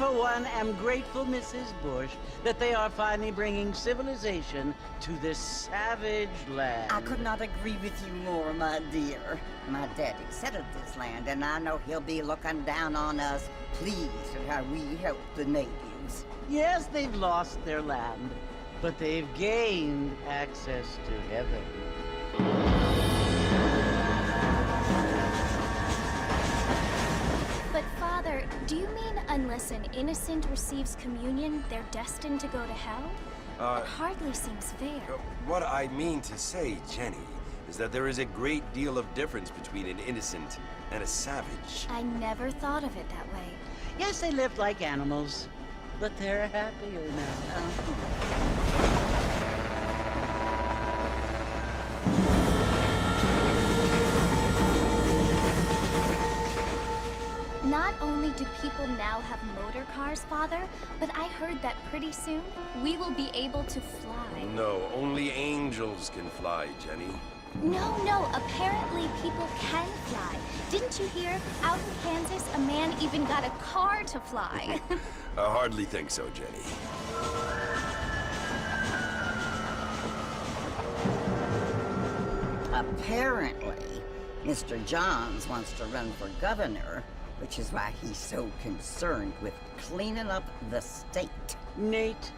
for one, am grateful, Mrs. Bush, that they are finally bringing civilization to this savage land. I could not agree with you more, my dear. My daddy settled this land, and I know he'll be looking down on us, pleased at how we help the natives. Yes, they've lost their land, but they've gained access to heaven. But Father, do you mean unless an innocent receives communion, they're destined to go to hell? That hardly seems fair. What I mean to say, Jenny, is that there is a great deal of difference between an innocent and a savage. I never thought of it that way. Yes, they lived like animals, but they're happier now. Not only do people now have motor cars, Father, but I heard that pretty soon we will be able to fly. No, only angels can fly, Jenny. No, apparently people can fly. Didn't you hear? Out in Kansas, a man even got a car to fly. I hardly think so, Jenny. Apparently, Mr. Johns wants to run for governor, which is why he's so concerned with cleaning up the state. Nate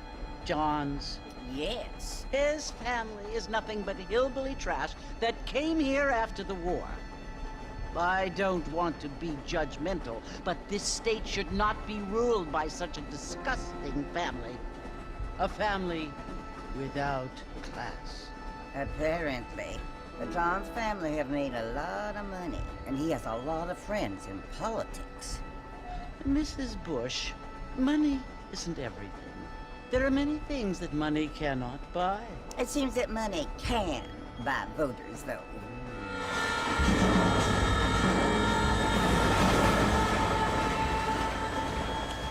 Johns. Yes. His family is nothing but hillbilly trash that came here after the war. I don't want to be judgmental, but this state should not be ruled by such a disgusting family. A family without class. Apparently. The Johns family have made a lot of money, and he has a lot of friends in politics. Mrs. Bush, money isn't everything. There are many things that money cannot buy. It seems that money can buy voters, though.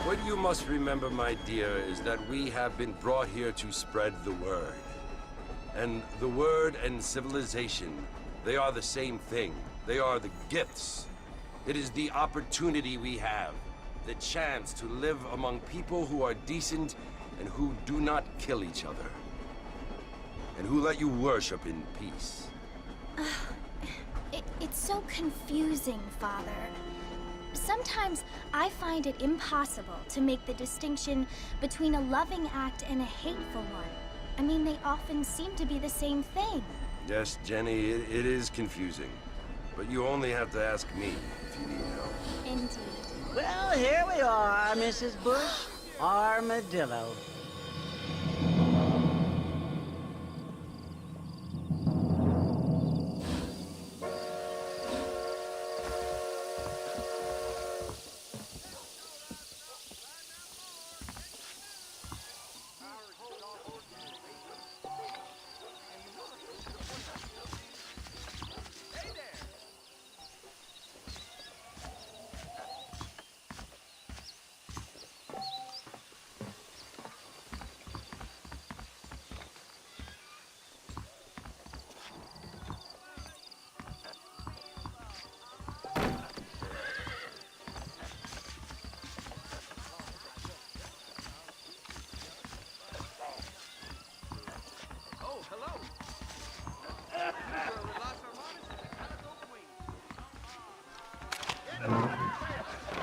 What you must remember, my dear, is that we have been brought here to spread the word. And the word and civilization, they are the same thing. They are the gifts. It is the opportunity we have, the chance to live among people who are decent and who do not kill each other, and who let you worship in peace. It's so confusing, Father. Sometimes I find it impossible to make the distinction between a loving act and a hateful one. I mean, they often seem to be the same thing. Yes, Jenny, it is confusing. But you only have to ask me if you need help. Indeed. Well, here we are, Mrs. Bush. Armadillo.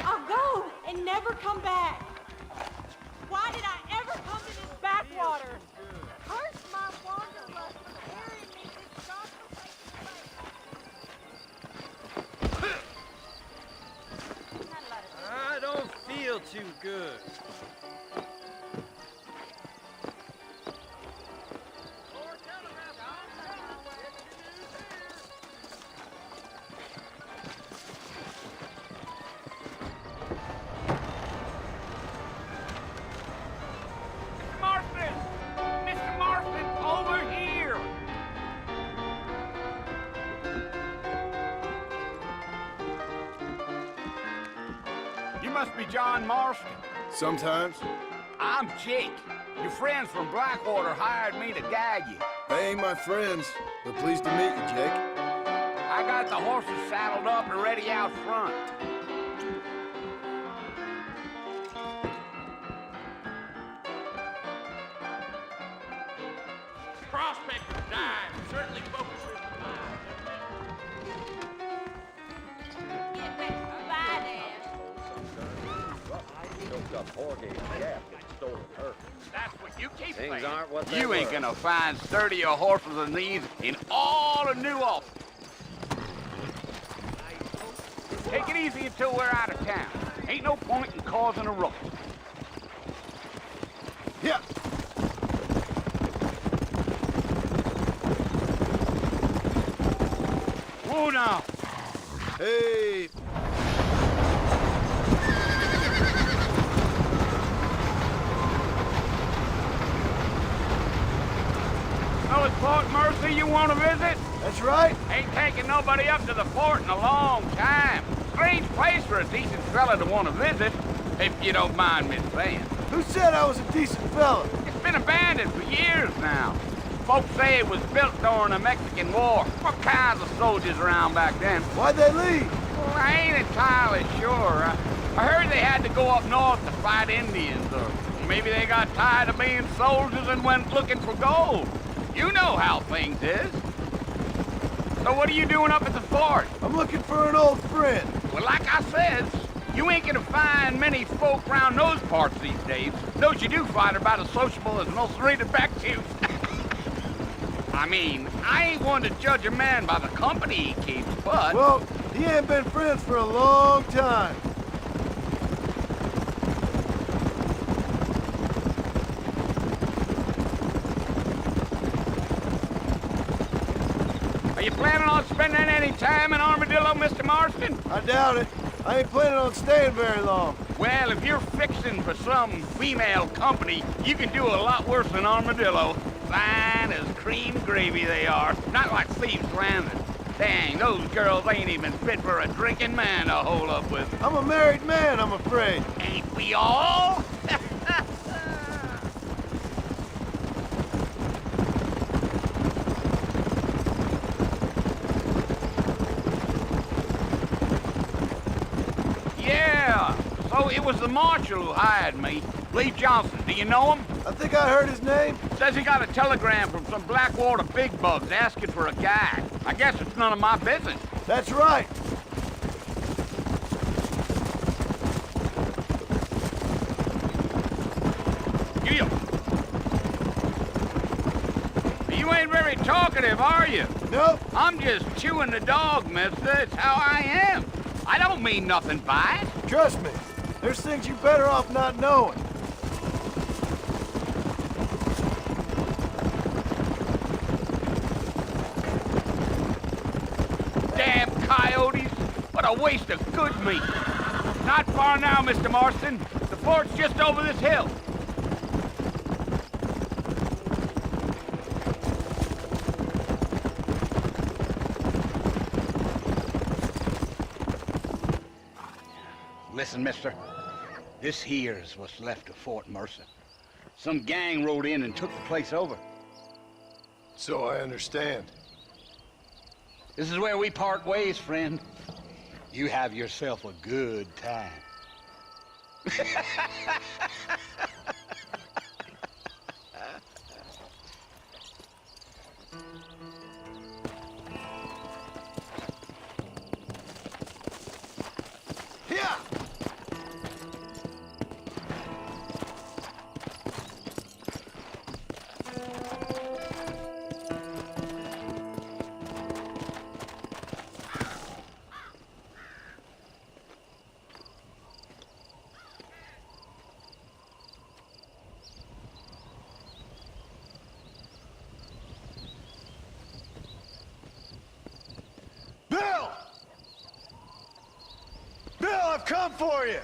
I'll go and never come back. Why did I ever come to this backwater? Curse my wanderlust for carrying me this godforsaken place. I don't feel too good. You must be John Marston. Sometimes. I'm Jake. Your friends from Blackwater hired me to guide you. They ain't my friends, but pleased to meet you, Jake. I got the horses saddled up and ready out front. The Portage Gap and stolen her. That's what you keep Things saying. aren't what they You ain't were. gonna find sturdier horses than these in all of New Ulster. Take it easy until we're out of town. Ain't no point in causing a ruckus. Yeah. Whoa now. Hey. So it's Fort Mercy you want to visit? That's right. Ain't taking nobody up to the fort in a long time. Strange place for a decent fella to want to visit, if you don't mind me saying. Who said I was a decent fella? It's been abandoned for years now. Folks say it was built during the Mexican War. What kinds of soldiers around back then? Why'd they leave? Well, I ain't entirely sure. I heard they had to go up north to fight Indians, or maybe they got tired of being soldiers and went looking for gold. You know how things is. So what are you doing up at the fort? I'm looking for an old friend. Well, like I said, you ain't gonna find many folk around those parts these days. Those you do find are about as sociable as an ulcerated back tooth. I mean, I ain't one to judge a man by the company he keeps, but... Well, he ain't been friends for a long time. Are you planning on spending any time in Armadillo, Mr. Marston? I doubt it. I ain't planning on staying very long. Well, if you're fixing for some female company, you can do a lot worse than Armadillo. Fine as cream gravy they are. Not like Thieves Landing. Dang, those girls ain't even fit for a drinking man to hole up with. I'm a married man, I'm afraid. Ain't we all? Yeah, so it was the marshal who hired me. Lee Johnson, do you know him? I think I heard his name. Says he got a telegram from some Blackwater big bugs asking for a guide. I guess it's none of my business. That's right. You ain't very talkative, are you? Nope. I'm just chewing the dog, mister. It's how I am. I don't mean nothing by it. Trust me. There's things you better off not knowing. Damn coyotes. What a waste of good meat. Not far now, Mr. Marston. The fort's just over this hill. Listen, mister. This here's what's left of Fort Mercer. Some gang rode in and took the place over. So I understand. This is where we part ways, friend. You have yourself a good time. Yeah. Bill! Bill, I've come for you!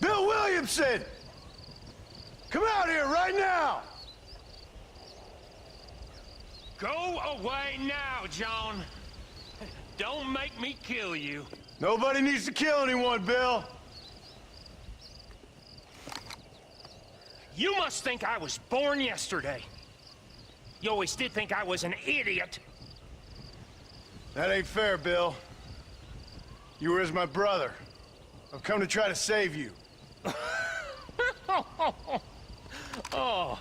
Bill Williamson! Come out here right now! Go away now, John. Don't make me kill you. Nobody needs to kill anyone, Bill. You must think I was born yesterday. You always did think I was an idiot. That ain't fair, Bill. You were as my brother. I've come to try to save you. Oh.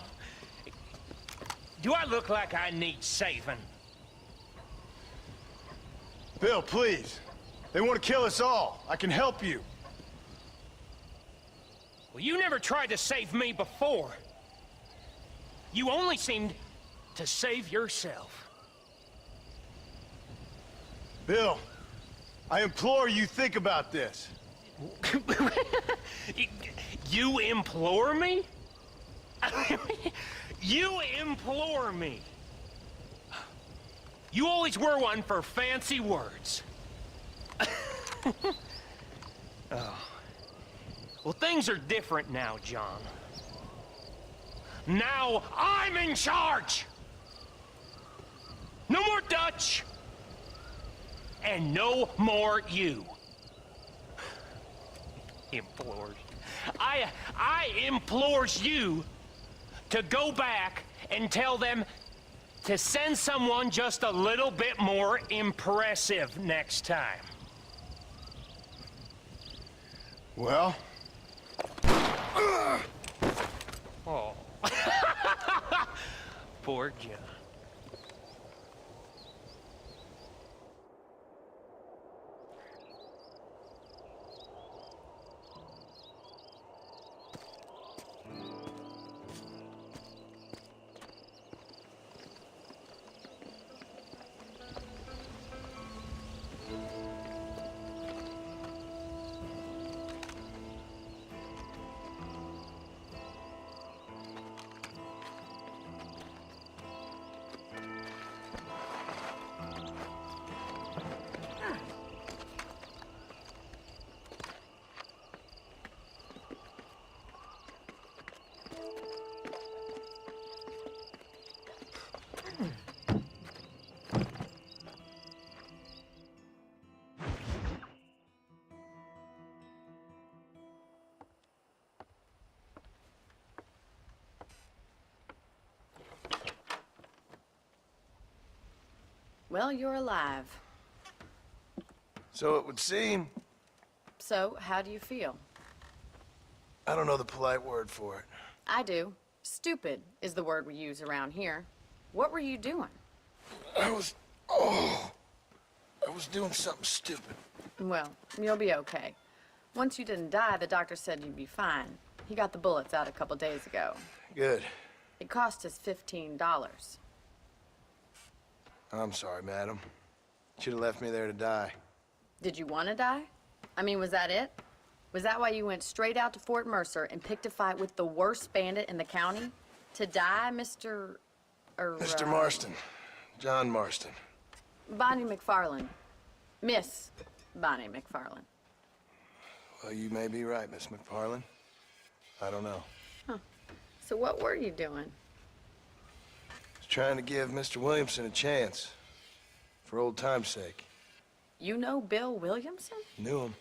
Do I look like I need saving? Bill, please. They want to kill us all. I can help you. Well, you never tried to save me before. You only seemed to save yourself. Bill, I implore you think about this. You implore me? You implore me. You always were one for fancy words. Oh. Well, things are different now, John. Now I'm in charge! No more Dutch! And no more you. Implores. I implores you to go back and tell them to send someone just a little bit more impressive next time. Well? Oh. Poor John. Well, you're alive. So it would seem. So, how do you feel? I don't know the polite word for it. I do. Stupid is the word we use around here. What were you doing? I was doing something stupid. Well, you'll be okay. Once you didn't die, the doctor said you'd be fine. He got the bullets out a couple days ago. Good. It cost us $15. I'm sorry, madam. Should have left me there to die. Did you want to die? I mean, was that it? Was that why you went straight out to Fort Mercer and picked a fight with the worst bandit in the county? To die, Mr. Mr. Marston. John Marston. Bonnie McFarland. Miss Bonnie McFarland. Well, you may be right, Miss McFarland. I don't know. Huh. So what were you doing? I was trying to give Mr. Williamson a chance. For old time's sake. You know Bill Williamson? Knew him.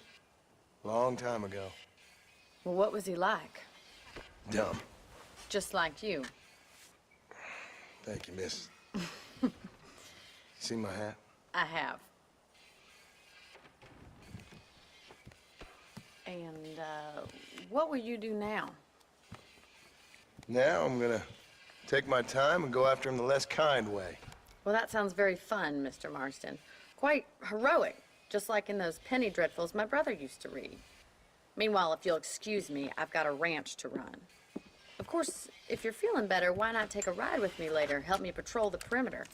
Long time ago. Well, what was he like? Dumb. Just like you. Thank you, miss. See my hat? I have. And, what will you do now? Now I'm gonna take my time and go after him the less kind way. Well, that sounds very fun, Mr. Marston. Quite heroic, just like in those penny dreadfuls my brother used to read. Meanwhile, if you'll excuse me, I've got a ranch to run. Of course, if you're feeling better, why not take a ride with me later? Help me patrol the perimeter.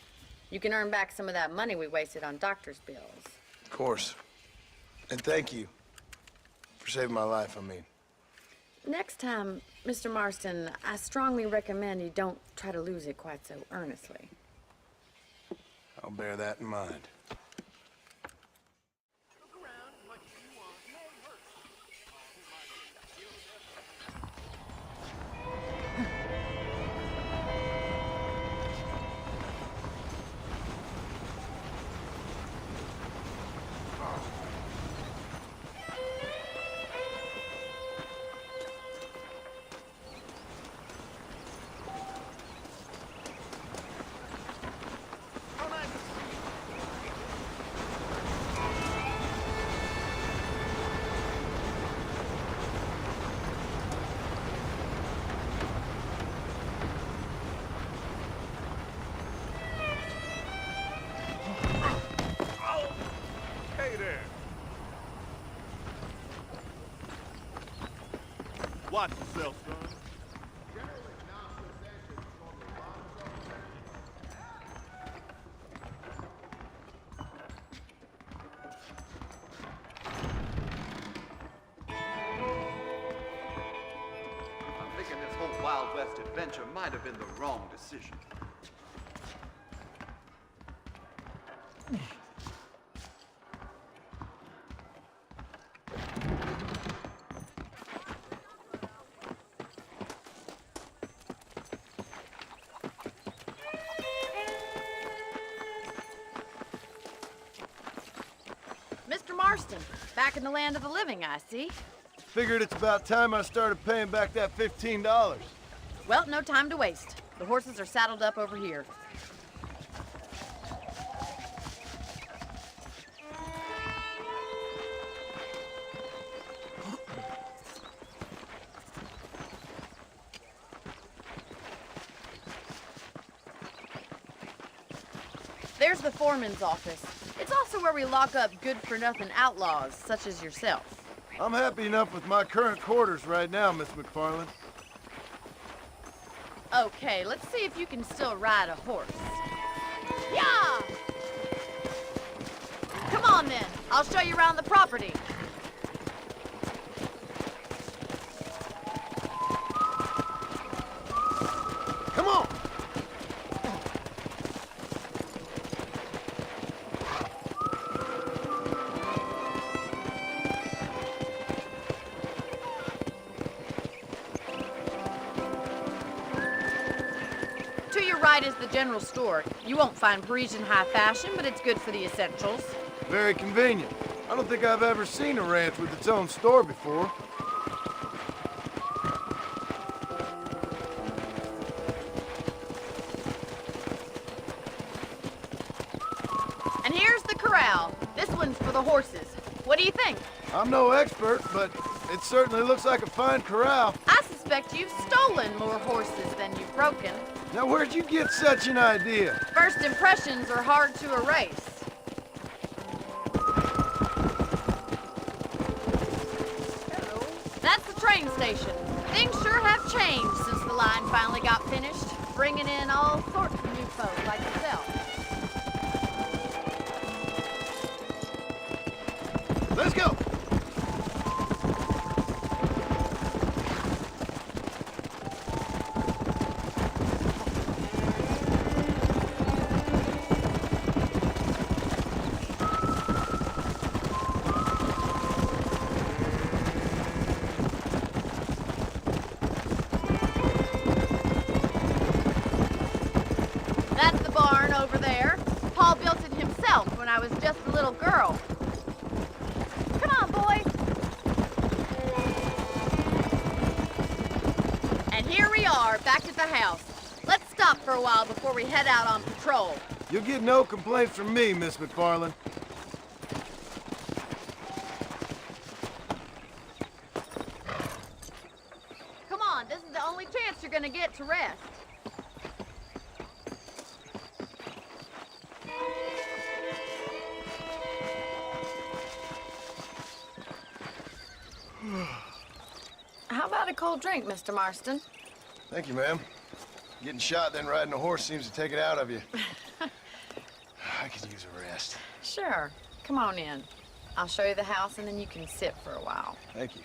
You can earn back some of that money we wasted on doctor's bills. Of course. And thank you for saving my life, I mean. Next time, Mr. Marston, I strongly recommend you don't try to lose it quite so earnestly. I'll bear that in mind. Watch yourself, son. I'm thinking this whole Wild West adventure might have been the wrong decision. Mr. Marston, back in the land of the living, I see. Figured it's about time I started paying back that $15. Well, no time to waste. The horses are saddled up over here. There's the foreman's office. It's also where we lock up good-for-nothing outlaws, such as yourself. I'm happy enough with my current quarters right now, Miss McFarland. Okay, let's see if you can still ride a horse. Yeah! Come on then, I'll show you around the property. Come on! To your right is the general store. You won't find Parisian high fashion, but it's good for the essentials. Very convenient. I don't think I've ever seen a ranch with its own store before. And here's the corral. This one's for the horses. What do you think? I'm no expert, but it certainly looks like a fine corral. I suspect you've stolen more horses than you've broken. Now, where'd you get such an idea? First impressions are hard to erase. That's the train station. Things sure have changed since the line finally got finished, bringing in all sorts of new folks like yourself. Let's go! That's the barn over there. Paul built it himself when I was just a little girl. Come on, boys. And here we are, back at the house. Let's stop for a while before we head out on patrol. You'll get no complaints from me, Miss McFarland. Come on, this is the only chance you're gonna get to rest. How about a cold drink, Mr. Marston? Thank you, ma'am. Getting shot, then riding a horse seems to take it out of you. I could use a rest. Sure. Come on in. I'll show you the house, and then you can sit for a while. Thank you.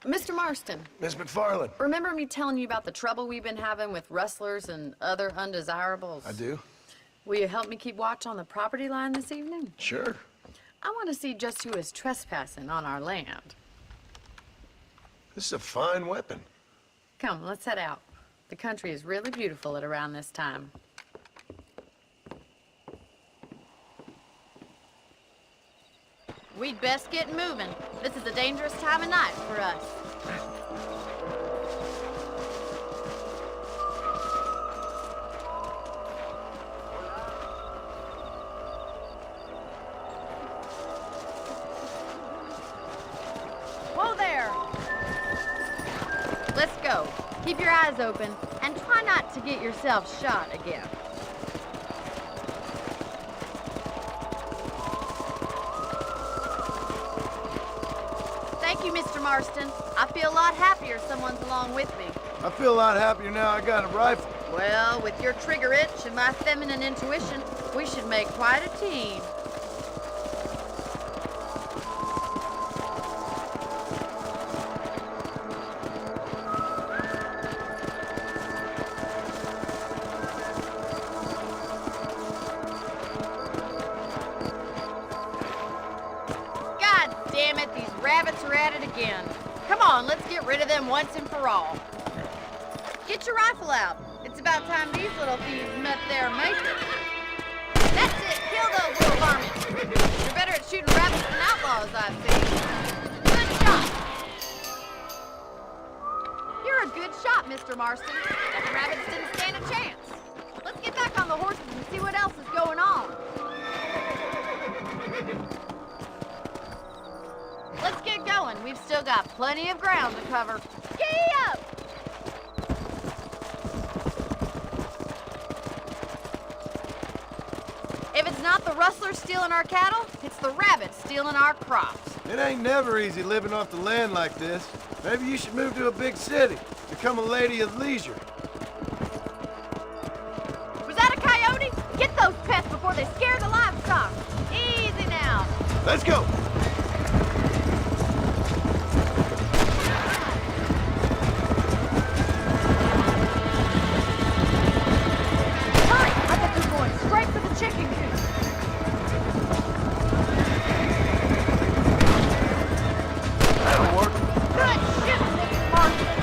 Mr. Marston, Miss McFarland. remember me telling you about the trouble we've been having with rustlers and other undesirables? I do. Will you help me keep watch on the property line this evening? Sure. I want to see just who is trespassing on our land. This is a fine weapon. Come, let's head out. The country is really beautiful at around this time. We'd best get moving. This is a dangerous time of night for us. Whoa there! Let's go. Keep your eyes open and try not to get yourself shot again. Thank you, Mr. Marston. I feel a lot happier someone's along with me. I feel a lot happier now I got a rifle. Well, with your trigger itch and my feminine intuition, we should make quite a team. God damn it, these rabbits are at it again. Come on, let's get rid of them once and for all. Get your rifle out. It's about time these little thieves met their maker. That's it, kill those little varmints. You're better at shooting rabbits than outlaws, I see. Good shot. You're a good shot, Mr. Marston. Them rabbits didn't stand a chance. Let's get back on the horses and see what else is going on. Let's get going. We've still got plenty of ground to cover. Giddy up! If it's not the rustlers stealing our cattle, it's the rabbits stealing our crops. It ain't never easy living off the land like this. Maybe you should move to a big city. Become a lady of leisure. Was that a coyote? Get those pests before they scare the livestock. Easy now. Let's go! Hurry! I bet you're going straight for the chicken coop. That'll work. Good shit, Mr. Marston.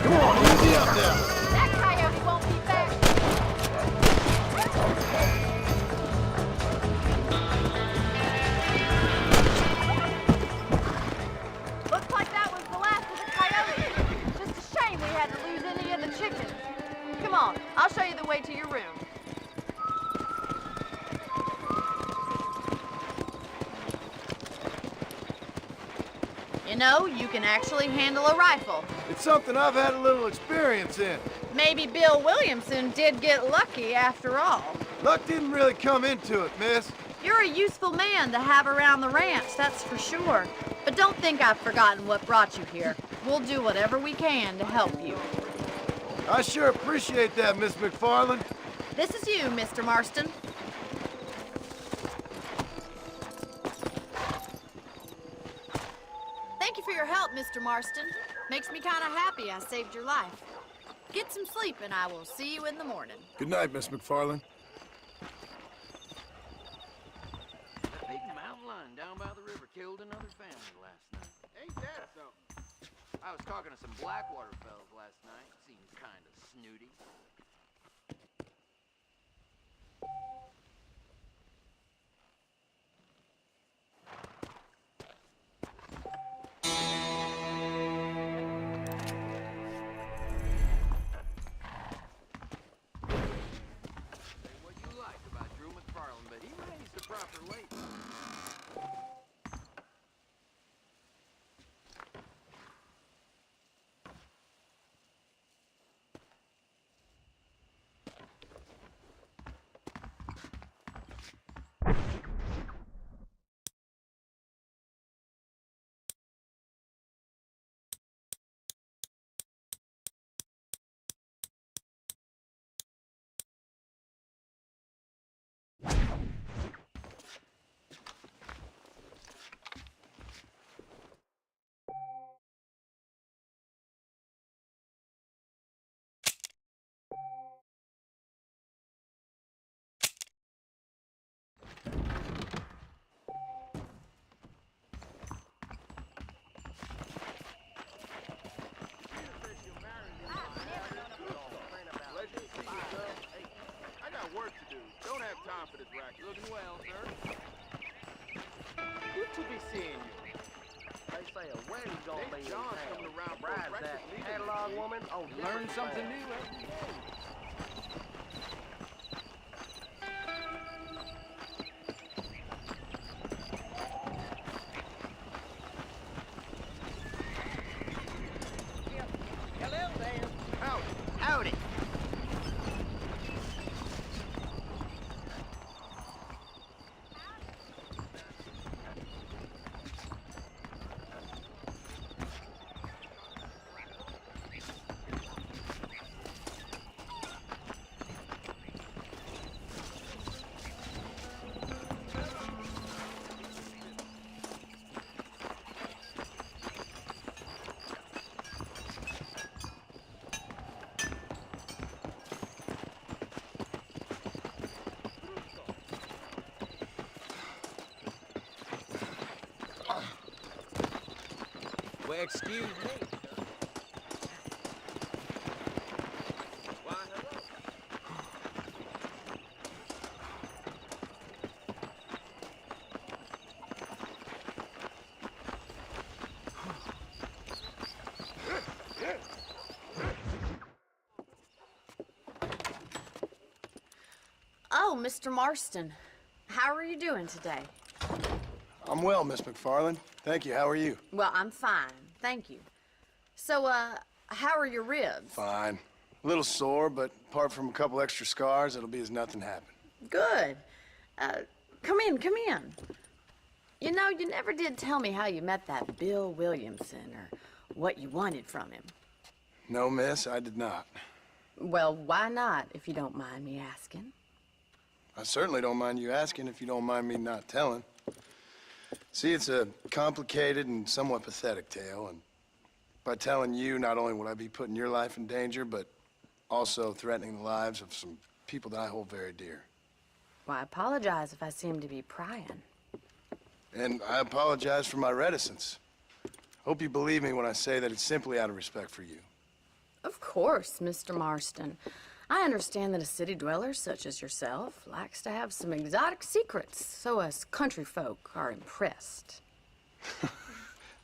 Come on, easy up now. That coyote won't be back. Looks like that was the last of the coyotes. Just a shame we had to lose any of the chickens. Come on, I'll show you the way to your room. You know, you can actually handle a rifle. It's something I've had a little experience in. Maybe Bill Williamson did get lucky after all. Luck didn't really come into it, miss. You're a useful man to have around the ranch, that's for sure. But don't think I've forgotten what brought you here. We'll do whatever we can to help you. I sure appreciate that, Miss McFarland. This is you, Mr. Marston. Thank you for your help, Mr. Marston. Makes me kind of happy I saved your life. Get some sleep and I will see you in the morning. Good night, Miss McFarland. That big mountain lion down by the river killed another family last night. Ain't that something? I was talking to some Blackwater fellas last night. Seemed kind of snooty. Say what you like about Drew McFarland, but he remains the proper late. Work to do. Don't have time for this racket. Looking well, sir. Good to be seeing you. They say a wedding's gonna be in John's town. coming around for Bride's breakfast that meeting. catalog woman. Oh, Learn something new every day. Hello there. Howdy. Howdy. Well, excuse me. Why, hello. Oh, Mr. Marston. How are you doing today? I'm well, Miss McFarland. Thank you. How are you? Well, I'm fine. Thank you. So, how are your ribs? Fine. A little sore, but apart from a couple extra scars, it'll be as nothing happened. Good. Come in, come in. You know, you never did tell me how you met that Bill Williamson or what you wanted from him. No, miss, I did not. Well, why not, if you don't mind me asking? I certainly don't mind you asking if you don't mind me not telling. See, it's a complicated and somewhat pathetic tale, and by telling you, not only would I be putting your life in danger, but also threatening the lives of some people that I hold very dear. Well, I apologize if I seem to be prying. And I apologize for my reticence. Hope you believe me when I say that it's simply out of respect for you. Of course, Mr. Marston. I understand that a city dweller such as yourself likes to have some exotic secrets, so us country folk are impressed.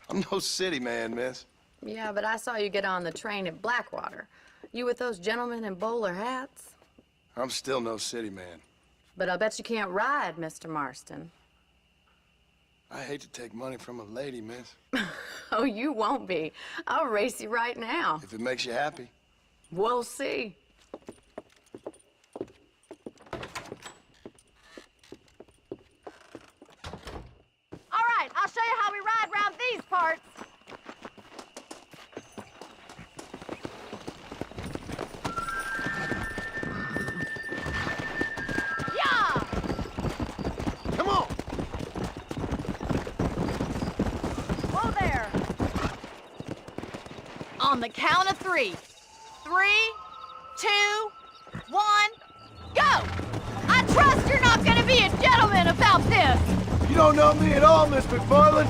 I'm no city man, miss. Yeah, but I saw you get on the train at Blackwater. You with those gentlemen in bowler hats? I'm still no city man. But I bet you can't ride, Mr. Marston. I hate to take money from a lady, miss. Oh, you won't be. I'll race you right now. If it makes you happy. We'll see. All right, I'll show you how we ride around these parts. Yeah! Come on! Whoa there. On the count of 3. 3, 2, 1, go! I trust you're not gonna be a gentleman about this. You don't know me at all, Miss McFarland.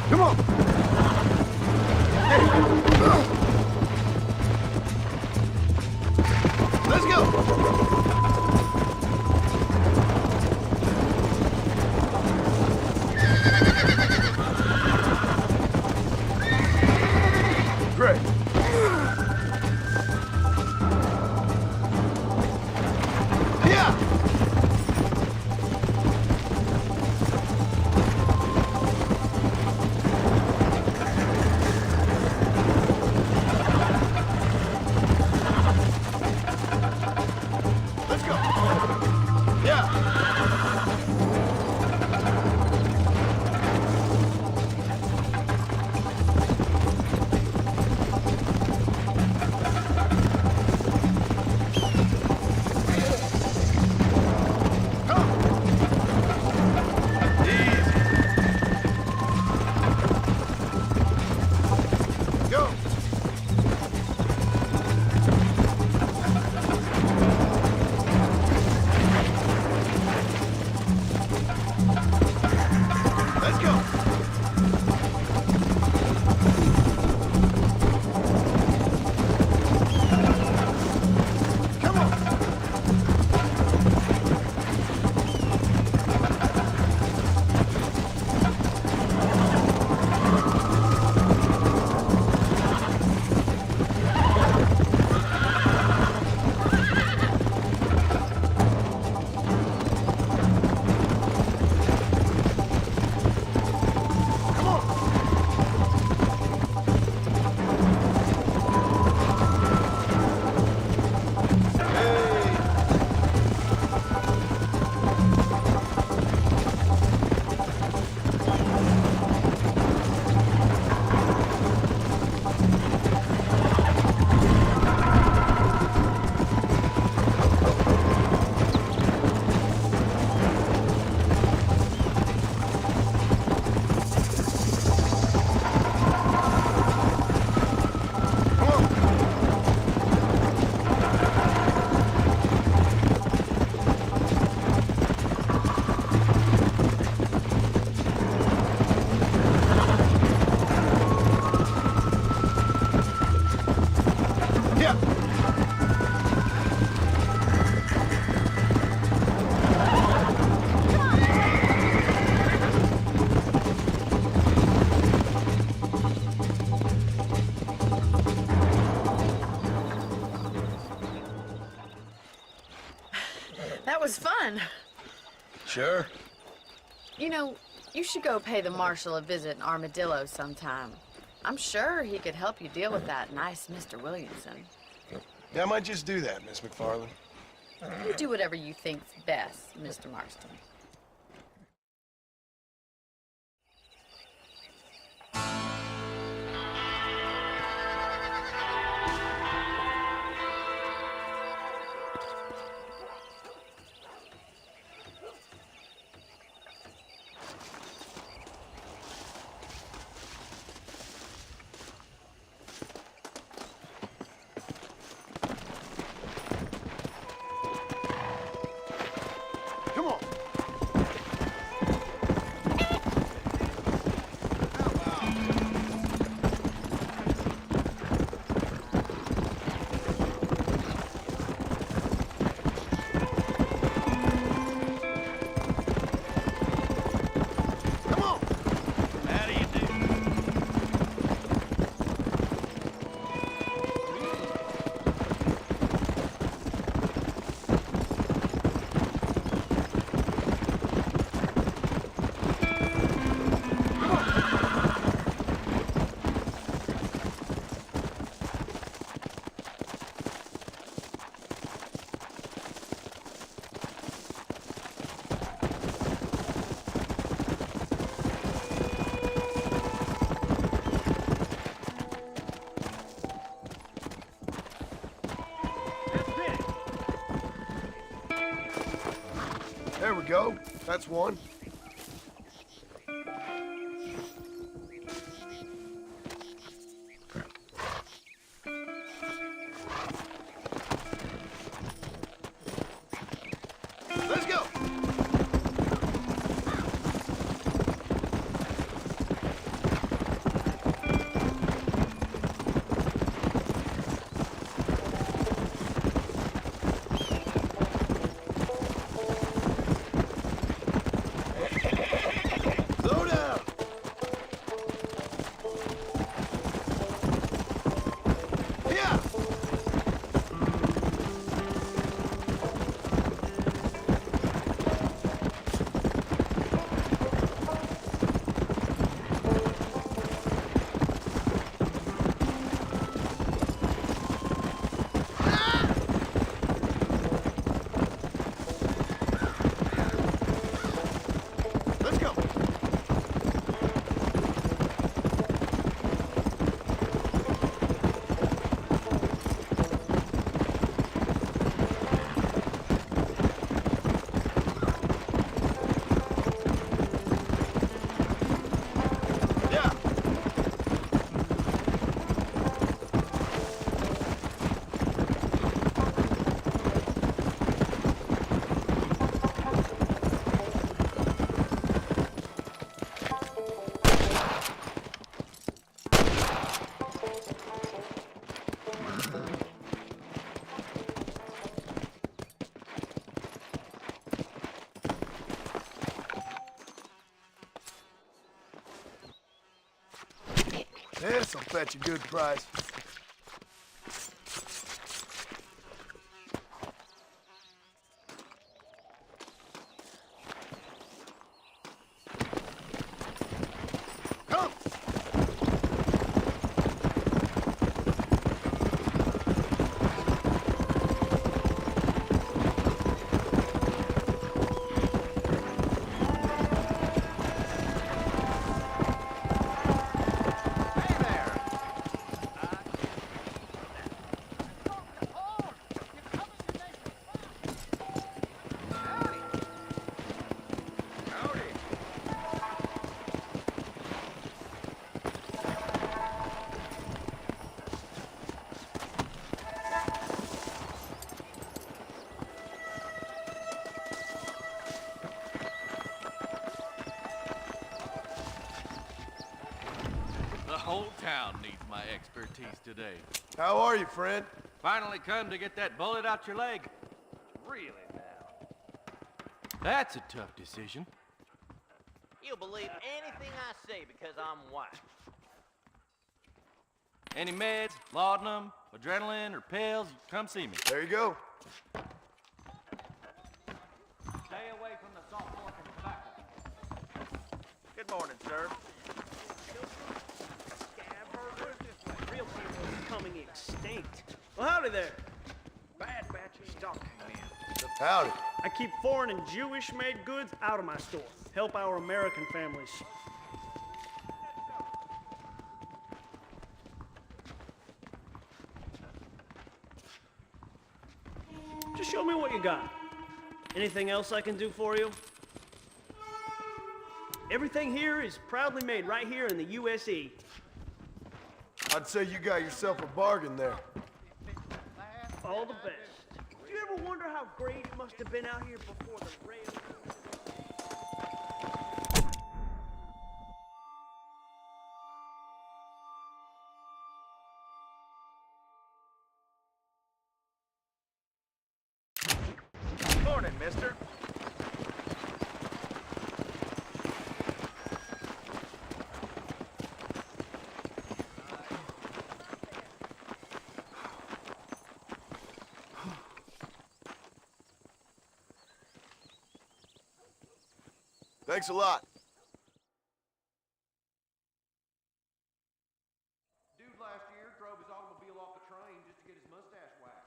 Come on. Let's go. Great. Yeah. was fun. Sure. You know, you should go pay the marshal a visit in Armadillo sometime. I'm sure he could help you deal with that nice Mr. Williamson. Yeah, I might just do that, Miss McFarland. You do whatever you think's best, Mr. Marston. Come on. There we go. That's one. Let's go. Slow down. Yeah. Let's go. Yeah. This'll fetch a good price. Come! Hey there! Howdy! The whole town needs my expertise today. How are you, friend? Finally come to get that bullet out your leg. Really now? That's a tough decision. You'll believe anything I say because I'm white. Any meds, laudanum, adrenaline, or pills, come see me. There you go. morning, sir. Real people are becoming extinct. Well, howdy there. Bad batch of stock came in. Howdy. I keep foreign and Jewish-made goods out of my store. Help our American families. Just show me what you got. Anything else I can do for you? Everything here is proudly made right here in the USA. I'd say you got yourself a bargain there. All the best. Do you ever wonder how great it must have been out here before the rail? Morning, mister. Thanks a lot. Dude last year drove his automobile off the train just to get his mustache waxed.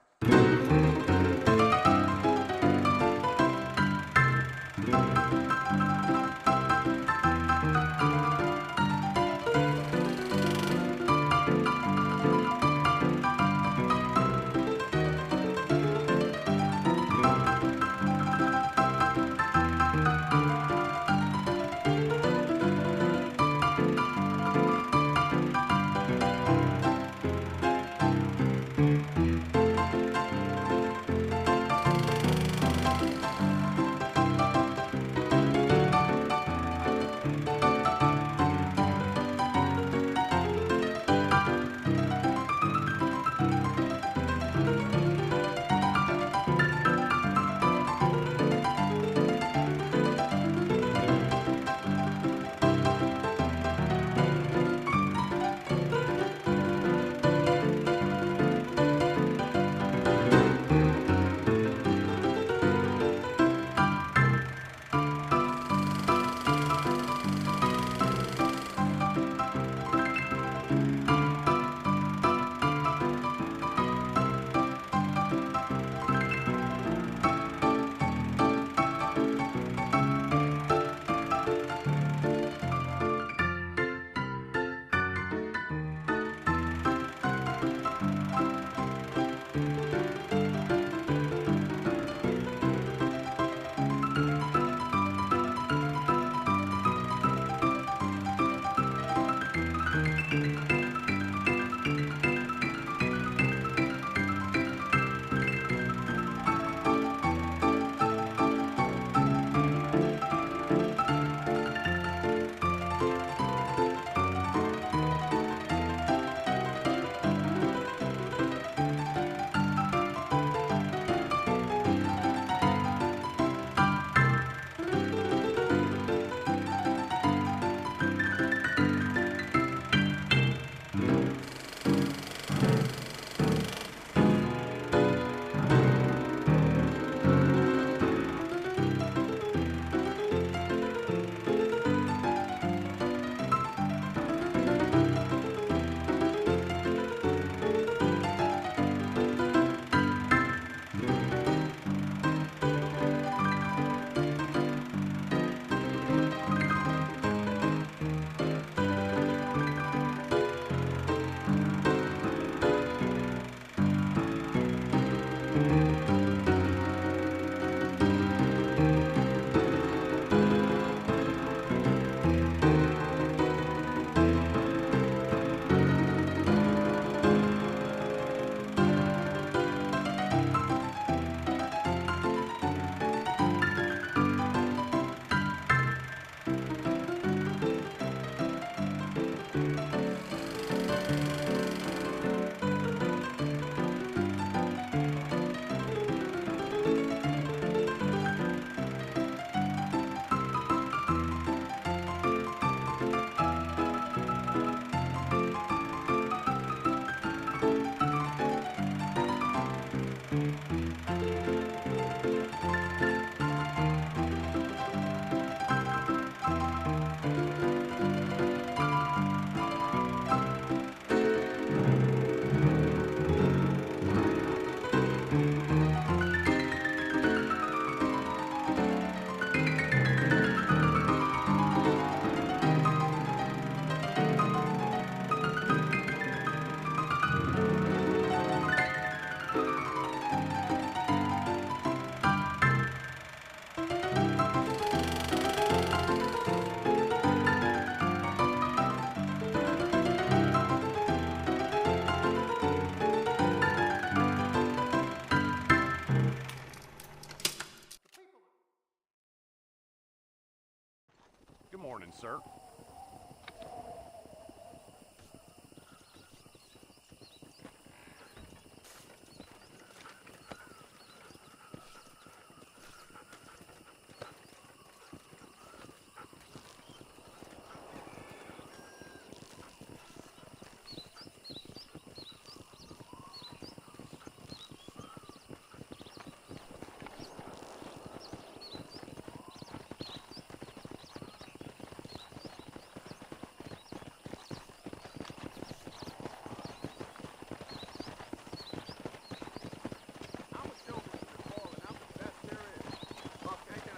morning, sir.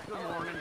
Good morning.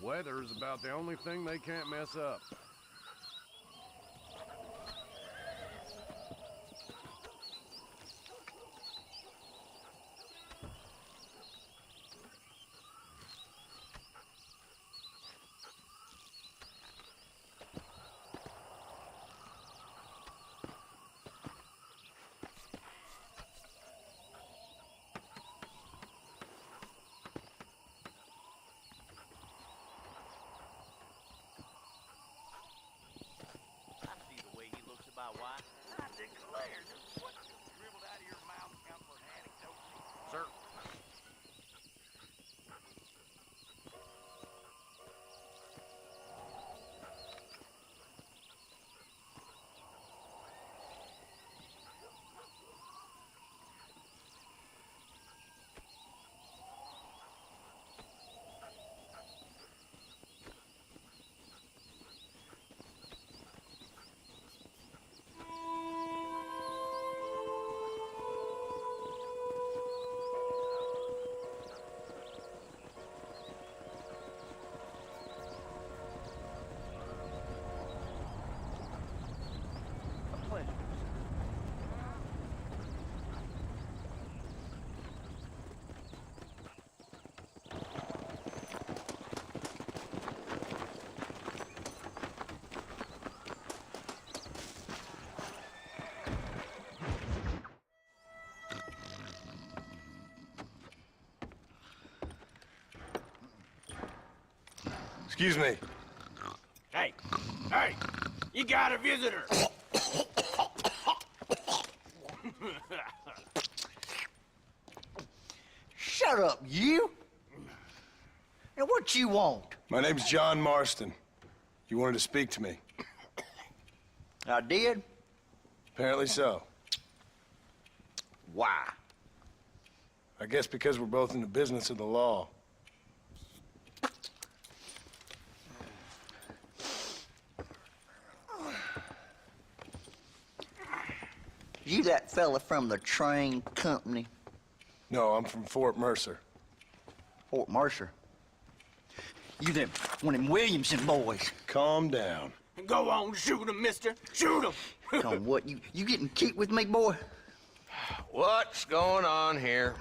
Weather's about the only thing they can't mess up. I declare, just what dribbled out of your mouth count for an anecdote. Sir. Excuse me. Hey, you got a visitor. Shut up, you! And what you want? My name's John Marston. You wanted to speak to me. I did? Apparently so. Why? I guess because we're both in the business of the law. You that fella from the train company? No, I'm from Fort Mercer. Fort Mercer? You them, one of them Williamson boys. Calm down. Go on, shoot him, mister. Shoot him. On what, you getting cute with me, boy? What's going on here?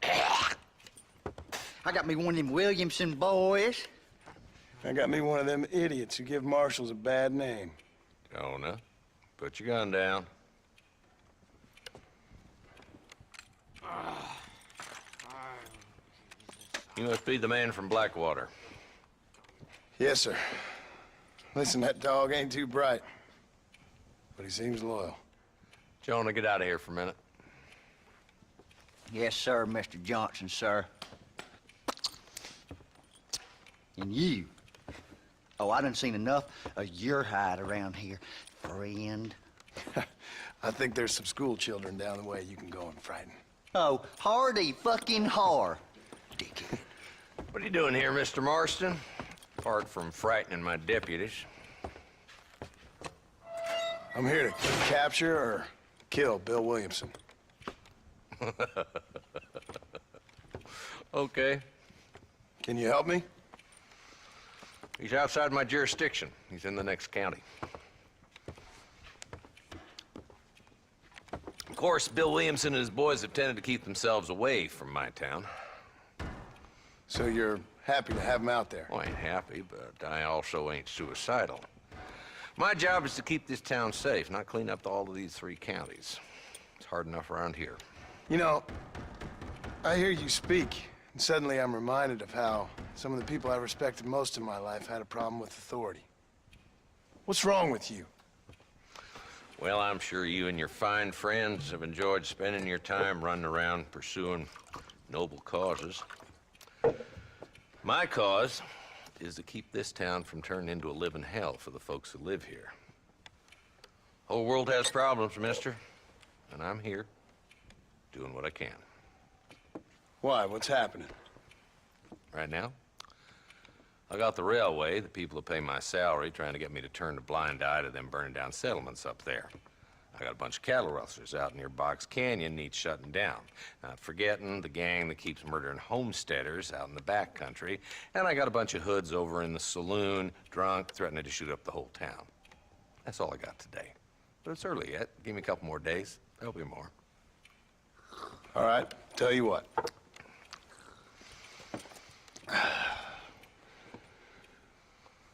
I got me one of them Williamson boys. I got me one of them idiots who give marshals a bad name. Jonah, put your gun down. You must be the man from Blackwater. Yes, sir. Listen, that dog ain't too bright, but he seems loyal. Jonah, get out of here for a minute. Yes, sir, Mr. Johnson, sir. And you. Oh, I done seen enough of your hide around here, friend. I think there's some school children down the way you can go and frighten. Oh, hardy fucking har. Dickhead. What are you doing here, Mr. Marston? Apart from frightening my deputies. I'm here to capture or kill Bill Williamson. Okay. Can you help me? He's outside my jurisdiction. He's in the next county. Of course, Bill Williamson and his boys have tended to keep themselves away from my town. So you're happy to have him out there? Well, I ain't happy, but I also ain't suicidal. My job is to keep this town safe, not clean up all of these 3 counties. It's hard enough around here. You know, I hear you speak, and suddenly I'm reminded of how some of the people I respected most in my life had a problem with authority. What's wrong with you? Well, I'm sure you and your fine friends have enjoyed spending your time running around pursuing noble causes. My cause is to keep this town from turning into a living hell for the folks who live here. Whole world has problems, mister, and I'm here doing what I can. Why? What's happening? Right now, I got the railway, the people who pay my salary, trying to get me to turn a blind eye to them burning down settlements up there. I got a bunch of cattle rustlers out near Box Canyon needs shutting down. Not forgetting the gang that keeps murdering homesteaders out in the back country. And I got a bunch of hoods over in the saloon, drunk, threatening to shoot up the whole town. That's all I got today. But it's early yet. Give me a couple more days. There'll be more. All right, tell you what.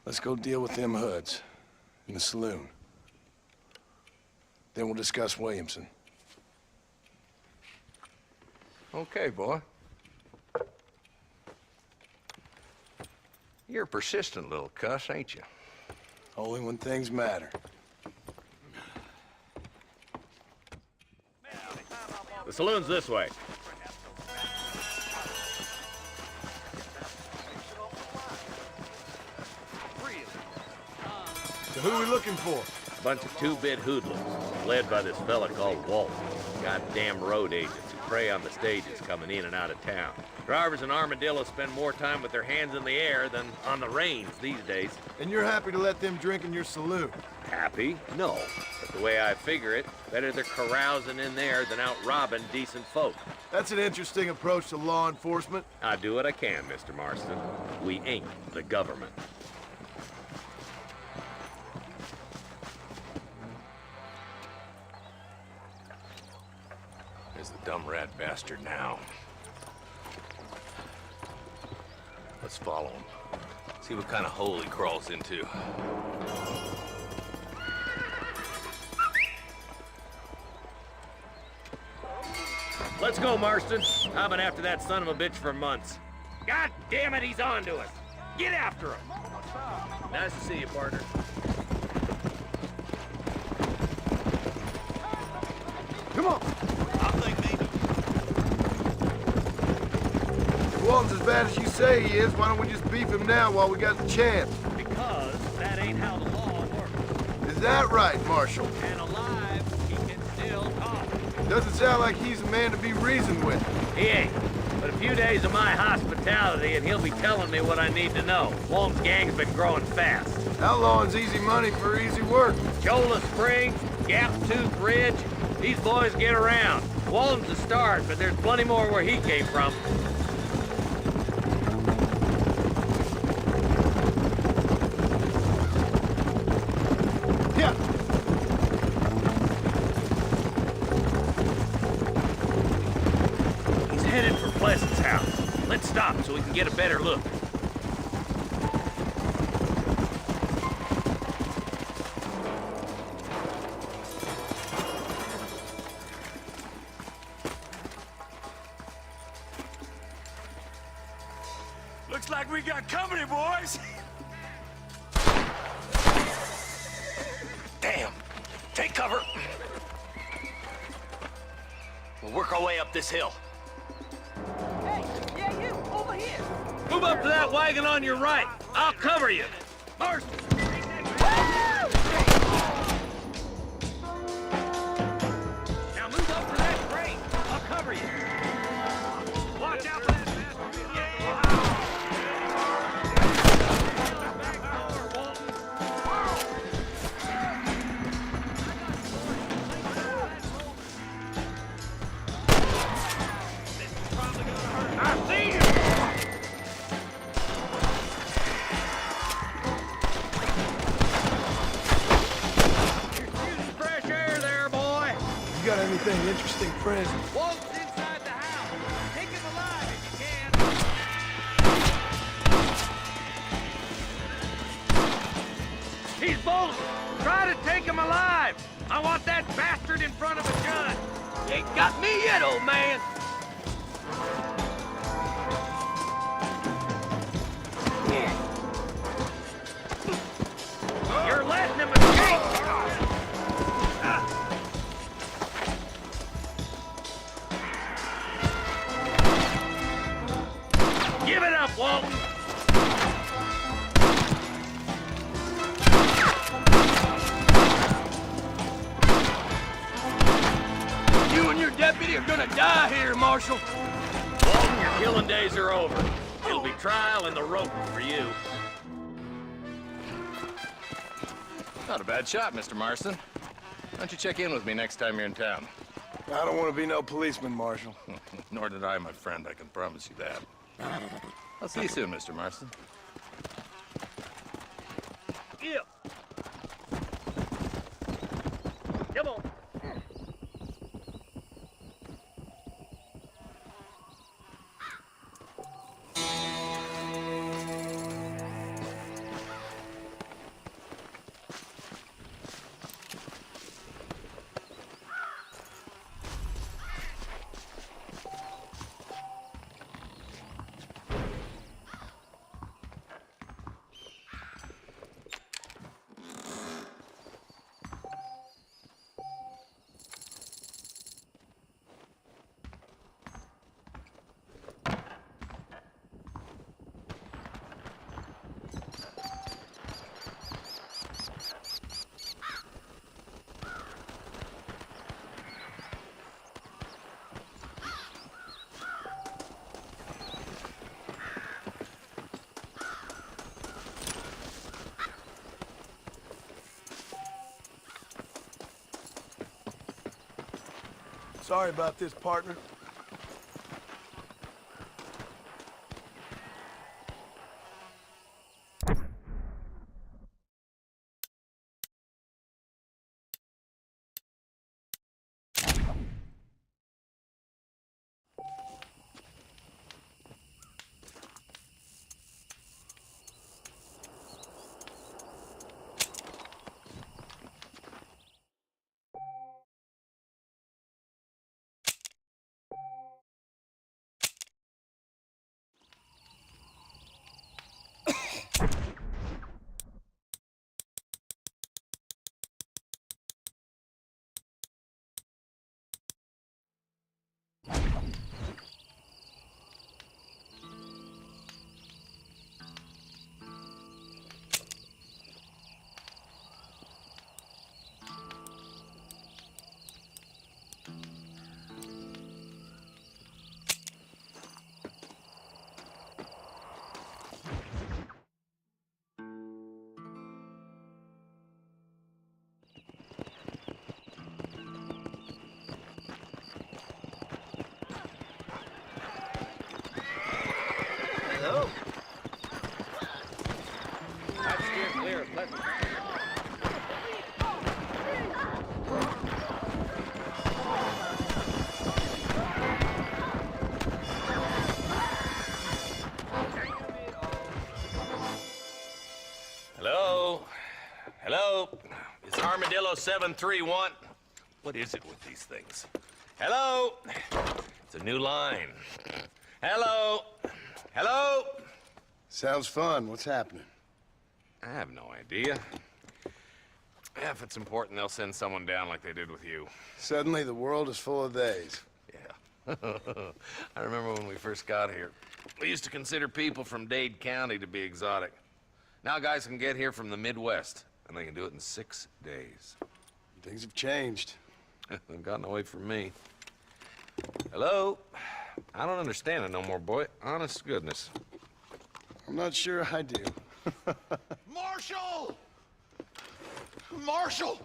Let's go deal with them hoods in the saloon. Then we'll discuss Williamson. Okay, boy. You're a persistent little cuss, ain't you? Only when things matter. The saloon's this way. So who are we looking for? A bunch of two-bit hoodlums, led by this fella called Walt. Goddamn road agents who prey on the stages coming in and out of town. Drivers in Armadillo spend more time with their hands in the air than on the reins these days. And you're happy to let them drink in your saloon? Happy? No. But the way I figure it, better they're carousing in there than out robbing decent folk. That's an interesting approach to law enforcement. I do what I can, Mr. Marston. We ain't the government. There's the dumb rat bastard now. Let's follow him. See what kind of hole he crawls into. Let's go, Marston. I've been after that son of a bitch for months. God damn it, he's on to us. Get after him. Nice to see you, partner. Come on. I think maybe. If Walton's as bad as you say he is, why don't we just beef him now while we got the chance? Because that ain't how the law works. Is that right, Marshal? And alive, he can still talk. Doesn't sound like he's a man to be reasoned with. He ain't. But a few days of my hospitality and he'll be telling me what I need to know. Walton's gang's been growing fast. Outlawing's easy money for easy work. Chola Springs, Gap Tooth Ridge, these boys get around. Walton's the start, but there's plenty more where he came from. Yeah. He's headed for Pleasant's house. Let's stop so we can get a better look. Looks like we got company, boys. Damn! Take cover! We'll work our way up this hill. Hey, yeah, you, over here. Move up to that wagon on your right. I'll cover you. Marston! Now move up to that crate. I'll cover you. Watch out for that bastard. an interesting prison. Walt's inside the house. Take him alive if you can. He's bolting. Try to take him alive. I want that bastard in front of a judge. You ain't got me yet, old man. You're letting him escape. Give it up, Walton. You and your deputy are gonna die here, Marshal. Walton, your killing days are over. It'll be trial and the rope for you. Not a bad shot, Mr. Marston. Why don't you check in with me next time you're in town? I don't want to be no policeman, Marshal. Nor did I, my friend. I can promise you that. I'll see you soon, Mr. Marston. Yeah. Come on. Sorry about this, partner. Hello? I'd steer clear of Pleasant. Hello? Hello? It's Armadillo 731. What is it with these things? Hello? It's a new line. Hello? Hello? Sounds fun. What's happening? I have no idea. Yeah, if it's important, they'll send someone down like they did with you. Suddenly, the world is full of days. Yeah. I remember when we first got here. We used to consider people from Dade County to be exotic. Now guys can get here from the Midwest, and they can do it in 6 days. Things have changed. They've gotten away from me. Hello? I don't understand it no more, boy. Honest to goodness. I'm not sure I do. Marshal! Marshal!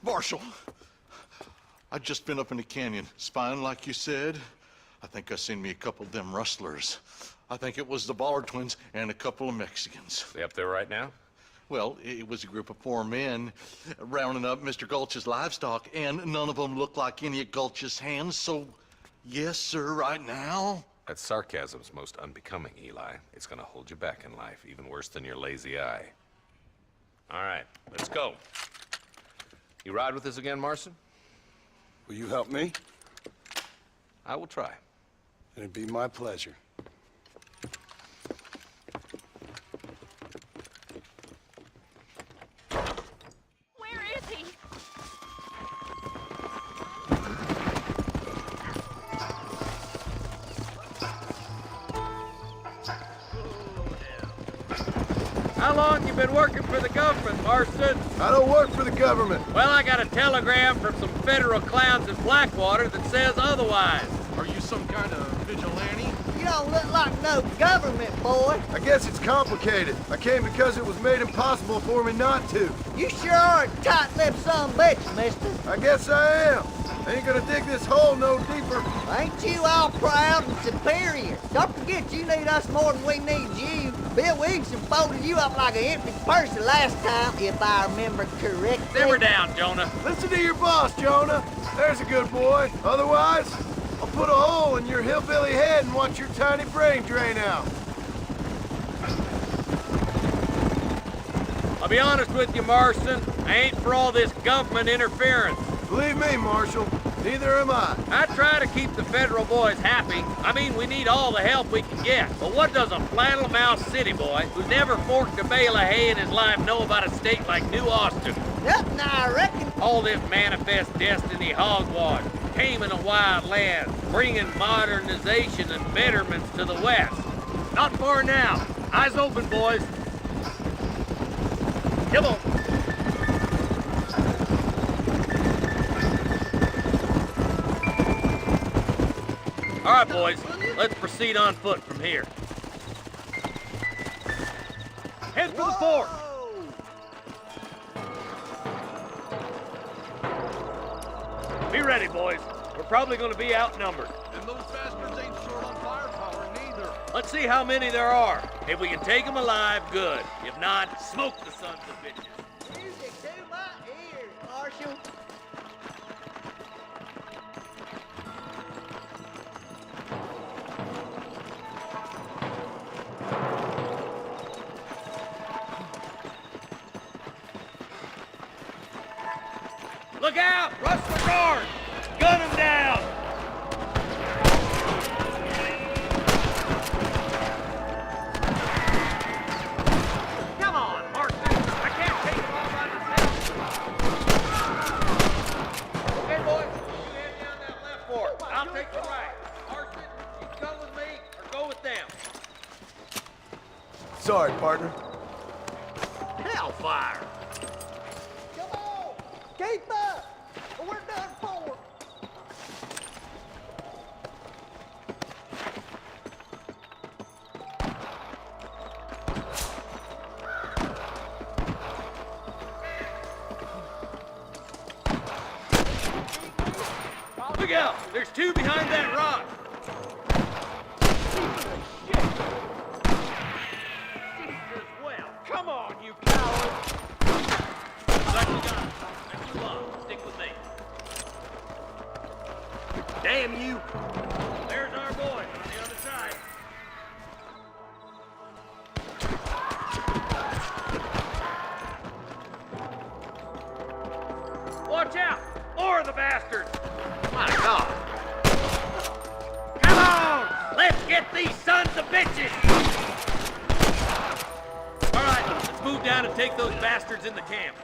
Marshal! I just been up in the canyon, spying like you said. I think I seen me a couple of them rustlers. I think it was the Ballard twins and a couple of Mexicans. They up there right now? Well, it was a group of 4 men rounding up Mr. Gulch's livestock, and none of them looked like any of Gulch's hands, so yes, sir, right now. That sarcasm's most unbecoming, Eli. It's gonna hold you back in life, even worse than your lazy eye. All right, let's go. You ride with us again, Marston? Will you help me? I will try. It'd be my pleasure. Where is he? How long you been working for the government, Marston? I don't work for the government. Well, I got a telegram from some federal clowns in Blackwater that says otherwise. Are you some kind of vigilante? You don't look like no government, boy. I guess it's complicated. I came because it was made impossible for me not to. You sure are a tight-lipped son of a bitch, mister. I guess I am. I ain't gonna dig this hole no deeper. Ain't you all proud and superior? Don't forget you need us more than we need you. Bill Wilson folded you up like an empty purse the last time, if I remember correctly. Simmer down, Jonah. Listen to your boss, Jonah. There's a good boy. Otherwise, I'll put a hole in your hillbilly head and watch your tiny brain drain out. I'll be honest with you, Marston. I ain't for all this government interference. Believe me, Marshal, neither am I. I try to keep the federal boys happy. I mean, we need all the help we can get. But what does a flannel-mouthed city boy who's never forked a bale of hay in his life know about a state like New Austin? Nothing, I reckon. All this manifest destiny hogwash, taming a wild land, bringing modernization and betterments to the west. Not far now. Eyes open, boys. Come on. All right, boys, let's proceed on foot from here. Head for the fort. Be ready, boys. We're probably going to be outnumbered. And those bastards ain't short on firepower, neither. Let's see how many there are. If we can take them alive, good. If not, smoke the sons of bitches. Music to my ears, Marshal. Look out! Rustler guard! Gun him down! Come on, Marston! I can't take them all by myself! Okay, boys, you head down that left fort. I'll take the right. Marston, you come with me or go with them. Sorry, partner. Hellfire! Come on! Keep up! Or we're done for! Look out! There's two behind that rock! Come on, you coward! Second gun. Next one. Stick with me. Damn you! There's our boys on the other side. Watch out! More of the bastards! My God! Come on! Let's get these sons of bitches! All right, let's move down and take those bastards in the camp.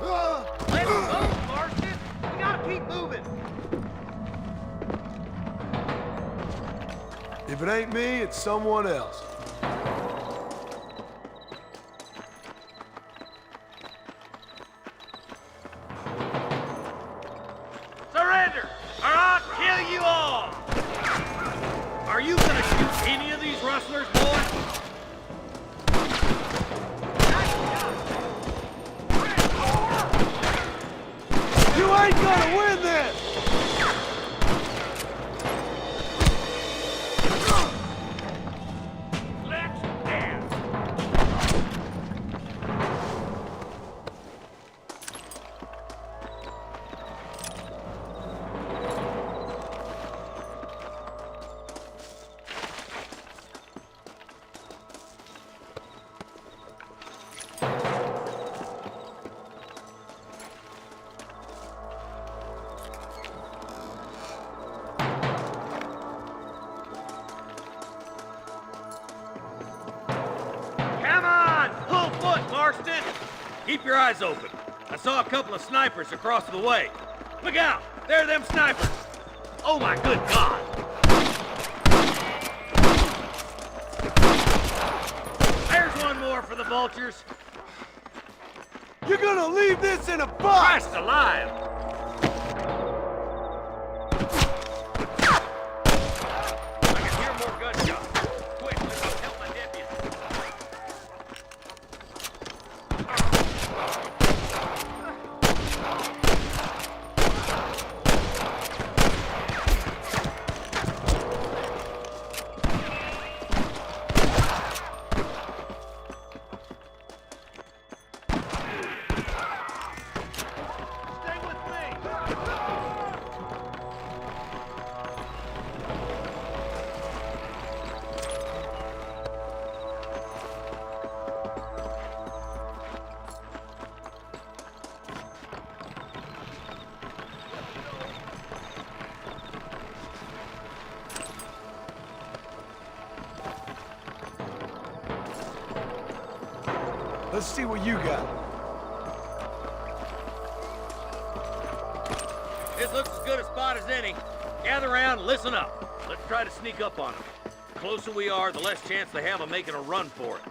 Let's go, Marston! We gotta keep moving! If it ain't me, it's someone else. Surrender, or I'll kill you all! Are you gonna shoot any of these rustlers, boys? You ain't gonna win this! Let's dance! Marston? Keep your eyes open. I saw a couple of snipers across the way. Look out! There are them snipers! Oh my good God! There's one more for the vultures. You're gonna leave this in a box! Christ alive! I can hear more gunshots. Quick, let's go help my deputy. Let's see what you got. This looks as good a spot as any. Gather around and listen up. Let's try to sneak up on them. The closer we are, the less chance they have of making a run for it.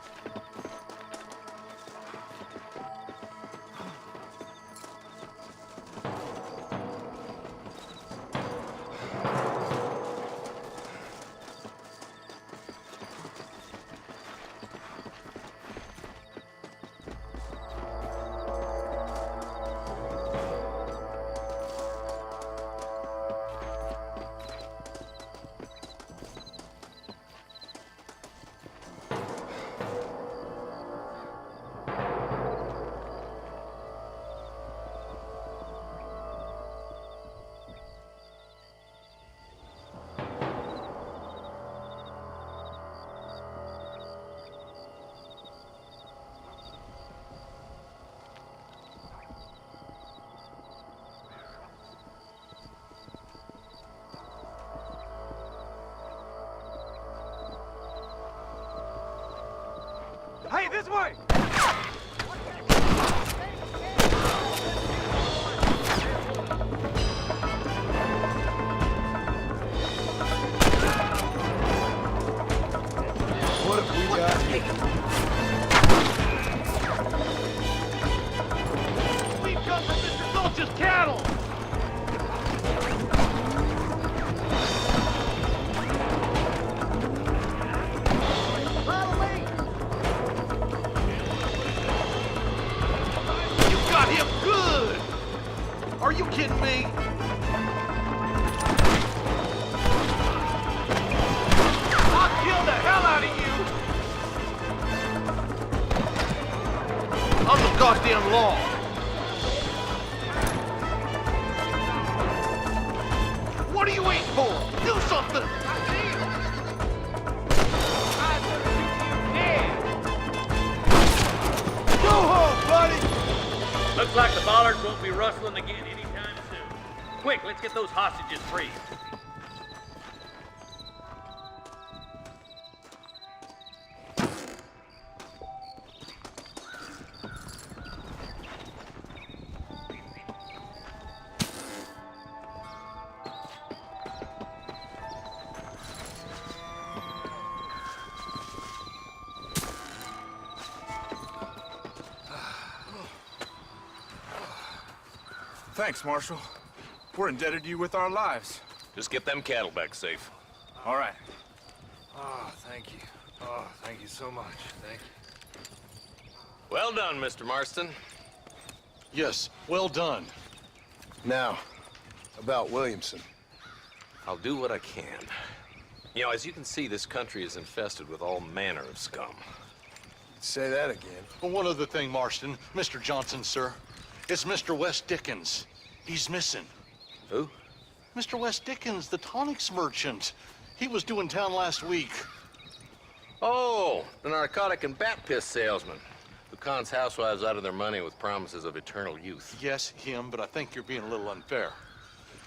Hey, this way! What have we got here? We've come from Mr. Gulch's cattle! Got him good! Are you kidding me? I'll kill the hell out of you! Under goddamn law! What are you waiting for? Do something! Go home, buddy! Looks like the bollards won't be rustling again anytime soon. Quick, let's get those hostages free. Thanks, Marshal. We're indebted to you with our lives. Just get them cattle back safe. All right. Oh, thank you. Oh, thank you so much. Thank you. Well done, Mr. Marston. Yes, well done. Now, about Williamson. I'll do what I can. You know, as you can see, this country is infested with all manner of scum. Say that again. Well, one other thing, Marston. Mr. Johnson, sir. It's Mr. Wes Dickens. He's missing. Who? Mr. Wes Dickens, the tonics merchant. He was due in town last week. Oh, the narcotic and bat piss salesman who cons housewives out of their money with promises of eternal youth. Yes, him, but I think you're being a little unfair.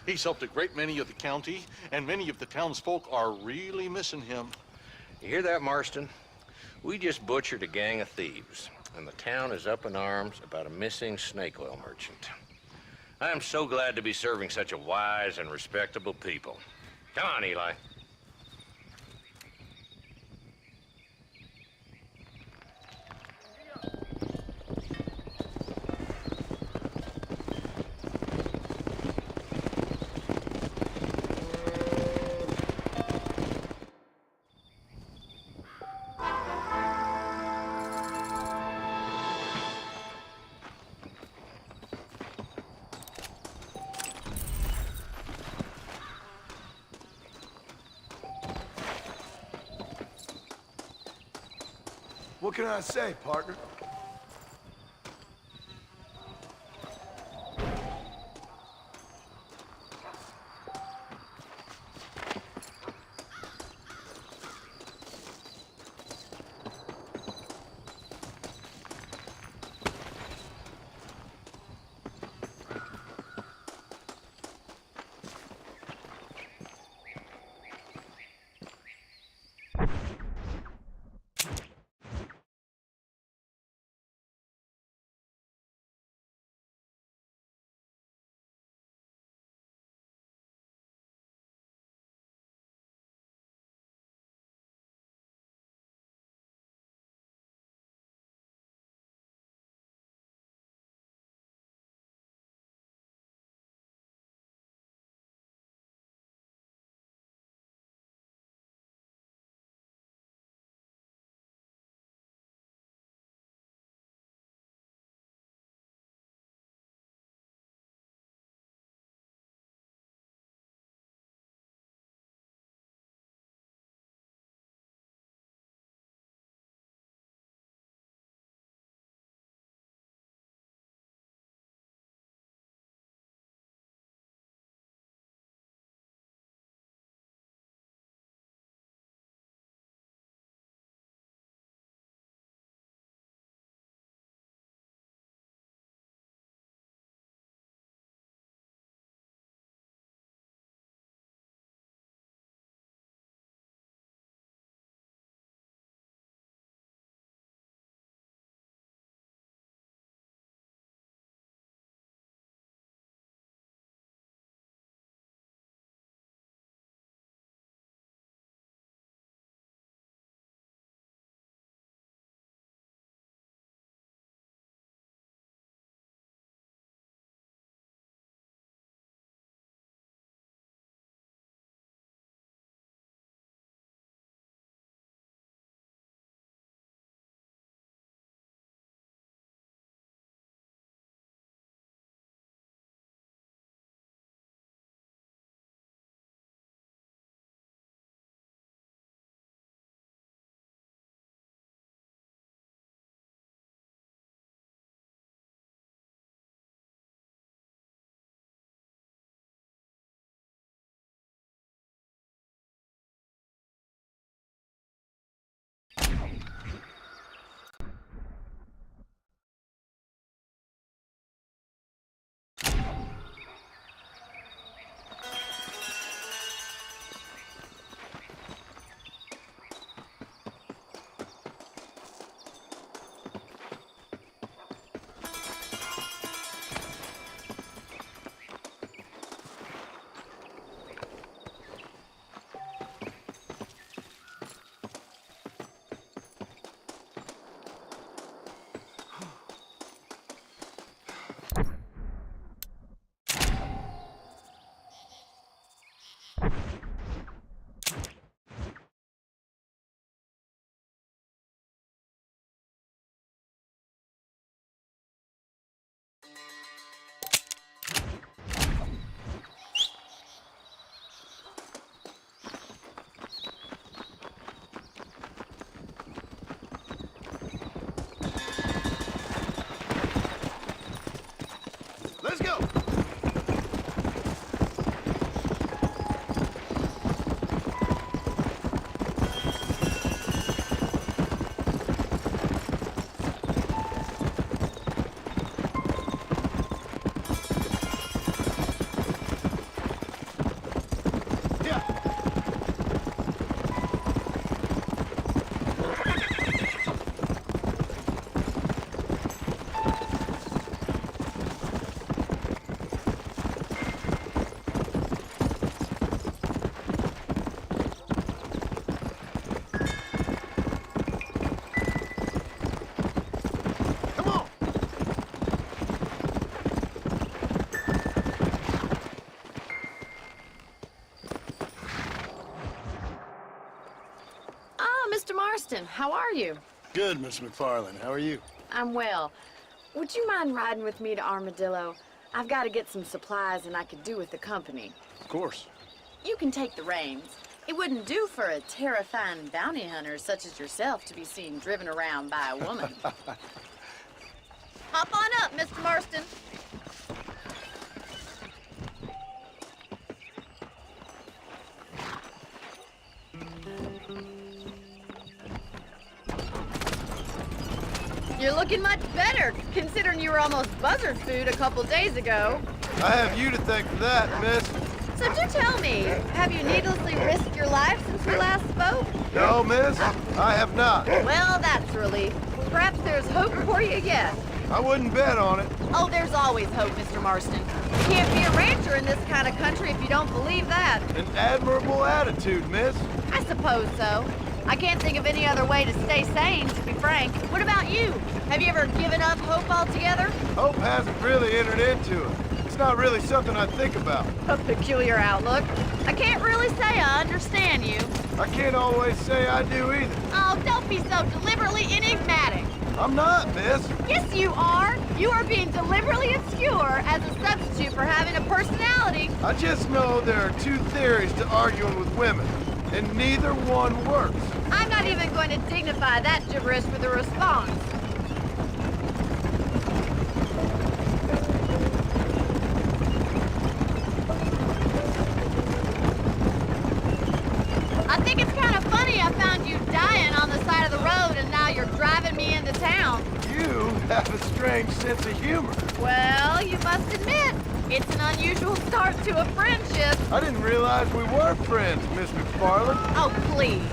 He's helped a great many of the county, and many of the townsfolk are really missing him. You hear that, Marston? We just butchered a gang of thieves. and the town is up in arms about a missing snake oil merchant. I am so glad to be serving such a wise and respectable people. Come on, Eli. What can I say, partner? how are you? Good, Miss McFarland. How are you? I'm well. Would you mind riding with me to Armadillo? I've got to get some supplies and I could do with the company. Of course. You can take the reins. It wouldn't do for a terrifying bounty hunter such as yourself to be seen driven around by a woman. Hop on up, Mr. Marston. You're looking much better, considering you were almost buzzard food a couple days ago. I have you to thank for that, miss. So do tell me, have you needlessly risked your life since we last spoke? No, miss, I have not. Well, that's a relief. Perhaps there's hope for you yet. I wouldn't bet on it. Oh, there's always hope, Mr. Marston. You can't be a rancher in this kind of country if you don't believe that. An admirable attitude, miss. I suppose so. I can't think of any other way to stay sane, to be frank. What about you? Have you ever given up hope altogether? Hope hasn't really entered into it. It's not really something I think about. A peculiar outlook. I can't really say I understand you. I can't always say I do either. Oh, don't be so deliberately enigmatic. I'm not, miss. Yes, you are. You are being deliberately obscure as a substitute for having a personality. I just know there are two theories to arguing with women, and neither one works. I'm not even going to dignify that gibberish with a response. I think it's kind of funny I found you dying on the side of the road and now you're driving me into town. You have a strange sense of humor. Well, you must admit, it's an unusual start to a friendship. I didn't realize we were friends, Miss McFarland. Oh, please.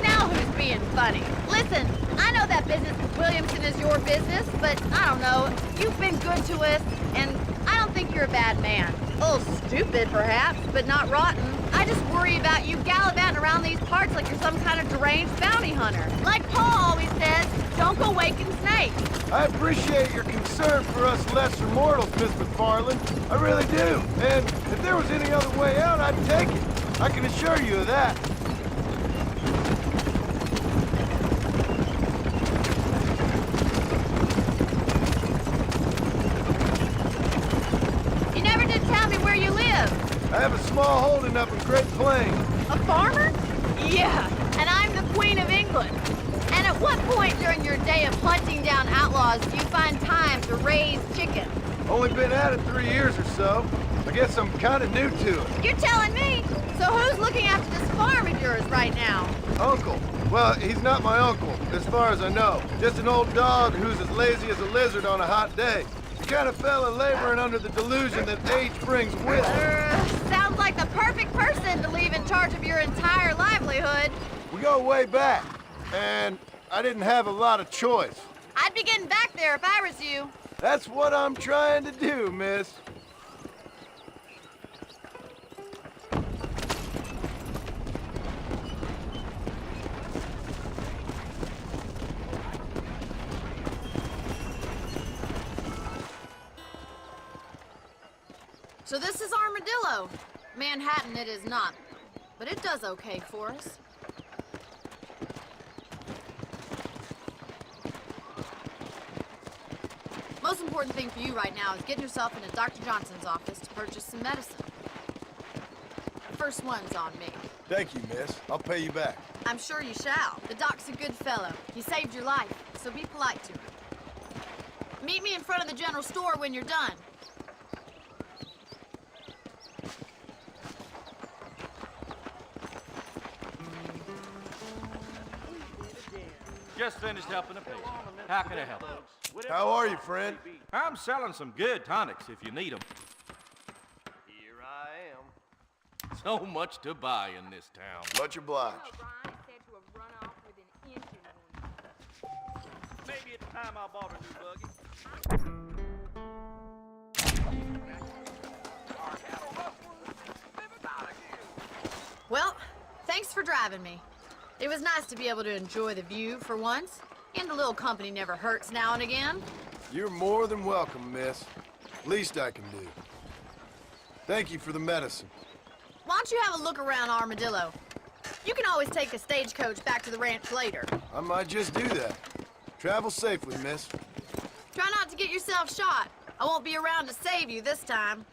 Now who's being funny? Listen, I know that business with Williamson is your business, but I don't know. You've been good to us, and I don't think you're a bad man. A little stupid, perhaps, but not rotten. I just worry about you gallivanting around these parts like you're some kind of deranged bounty hunter. Like Paul always says, don't go waking snakes. I appreciate your concern for us lesser mortals, Miss McFarland. I really do. And if there was any other way out, I'd take it. I can assure you of that. You never did tell me where you live. I have a small holding up in Great Plains. A farmer? Yeah, and I'm the Queen of England. And at what point during your day of hunting down outlaws do you find time to raise chickens? Only been at it 3 years or so. I guess I'm kind of new to it. You're telling me? So who's looking after this farm of yours right now? Uncle. Well, he's not my uncle, as far as I know. Just an old dog who's as lazy as a lizard on a hot day. The kind of fella laboring under the delusion that age brings with it. Sounds like the perfect person to leave in charge of your entire livelihood. We go way back, and I didn't have a lot of choice. I'd be getting back there if I was you. That's what I'm trying to do, miss. So this is Armadillo. Manhattan it is not, but it does okay for us. Most important thing for you right now is getting yourself into Dr. Johnson's office to purchase some medicine. The first one's on me. Thank you, miss. I'll pay you back. I'm sure you shall. The doc's a good fellow. He saved your life, so be polite to him. Meet me in front of the general store when you're done. Just finished helping a patient. How can I help? How are you, friend? I'm selling some good tonics if you need them. Here I am. So much to buy in this town. Much obliged. Maybe it's time I bought a new buggy. Well, thanks for driving me. It was nice to be able to enjoy the view for once, and a little company never hurts now and again. You're more than welcome, miss. Least I can do. Thank you for the medicine. Why don't you have a look around Armadillo? You can always take a stagecoach back to the ranch later. I might just do that. Travel safely, miss. Try not to get yourself shot. I won't be around to save you this time.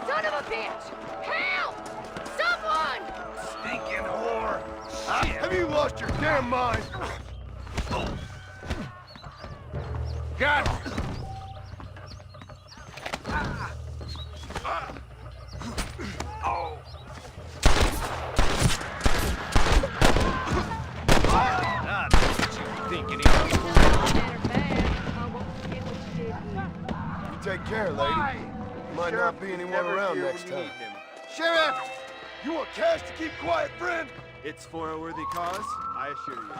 Son of a bitch! Help! Someone! Stinking whore! Have you lost your damn mind? God! Oh! Ah, that's what you were thinking, You take care, lady. Might not be anyone around next time. Sheriff! You want cash to keep quiet, friend? It's for a worthy cause, I assure you.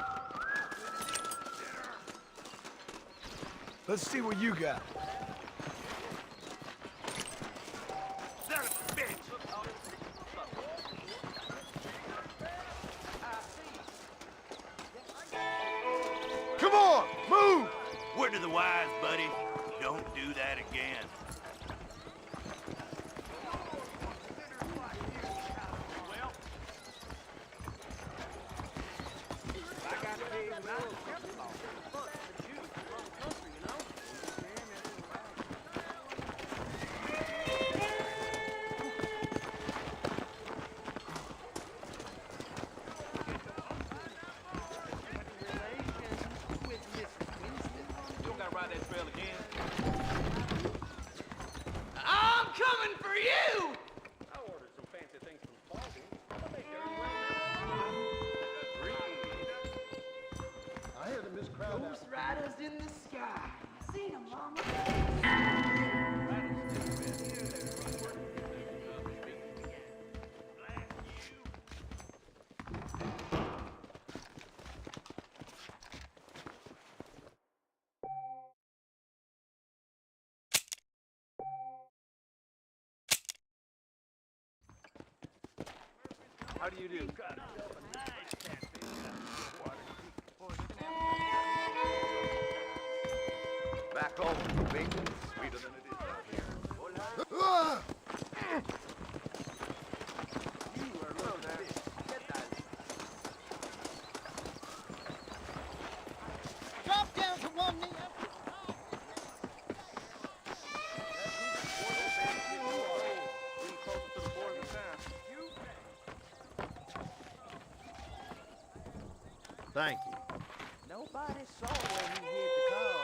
Let's see what you got. Son of a bitch! Come on, move! Word to the wise, buddy. Don't do that again. I'm coming for you! I ordered some fancy things from Spalding. I hear the Miss Crowd. Ghost riders in the sky. Seen 'em, mama. How do you do? Back home, bacon's sweeter than it is out here. Drop down to one knee. Thank you. Nobody saw when he hit the car.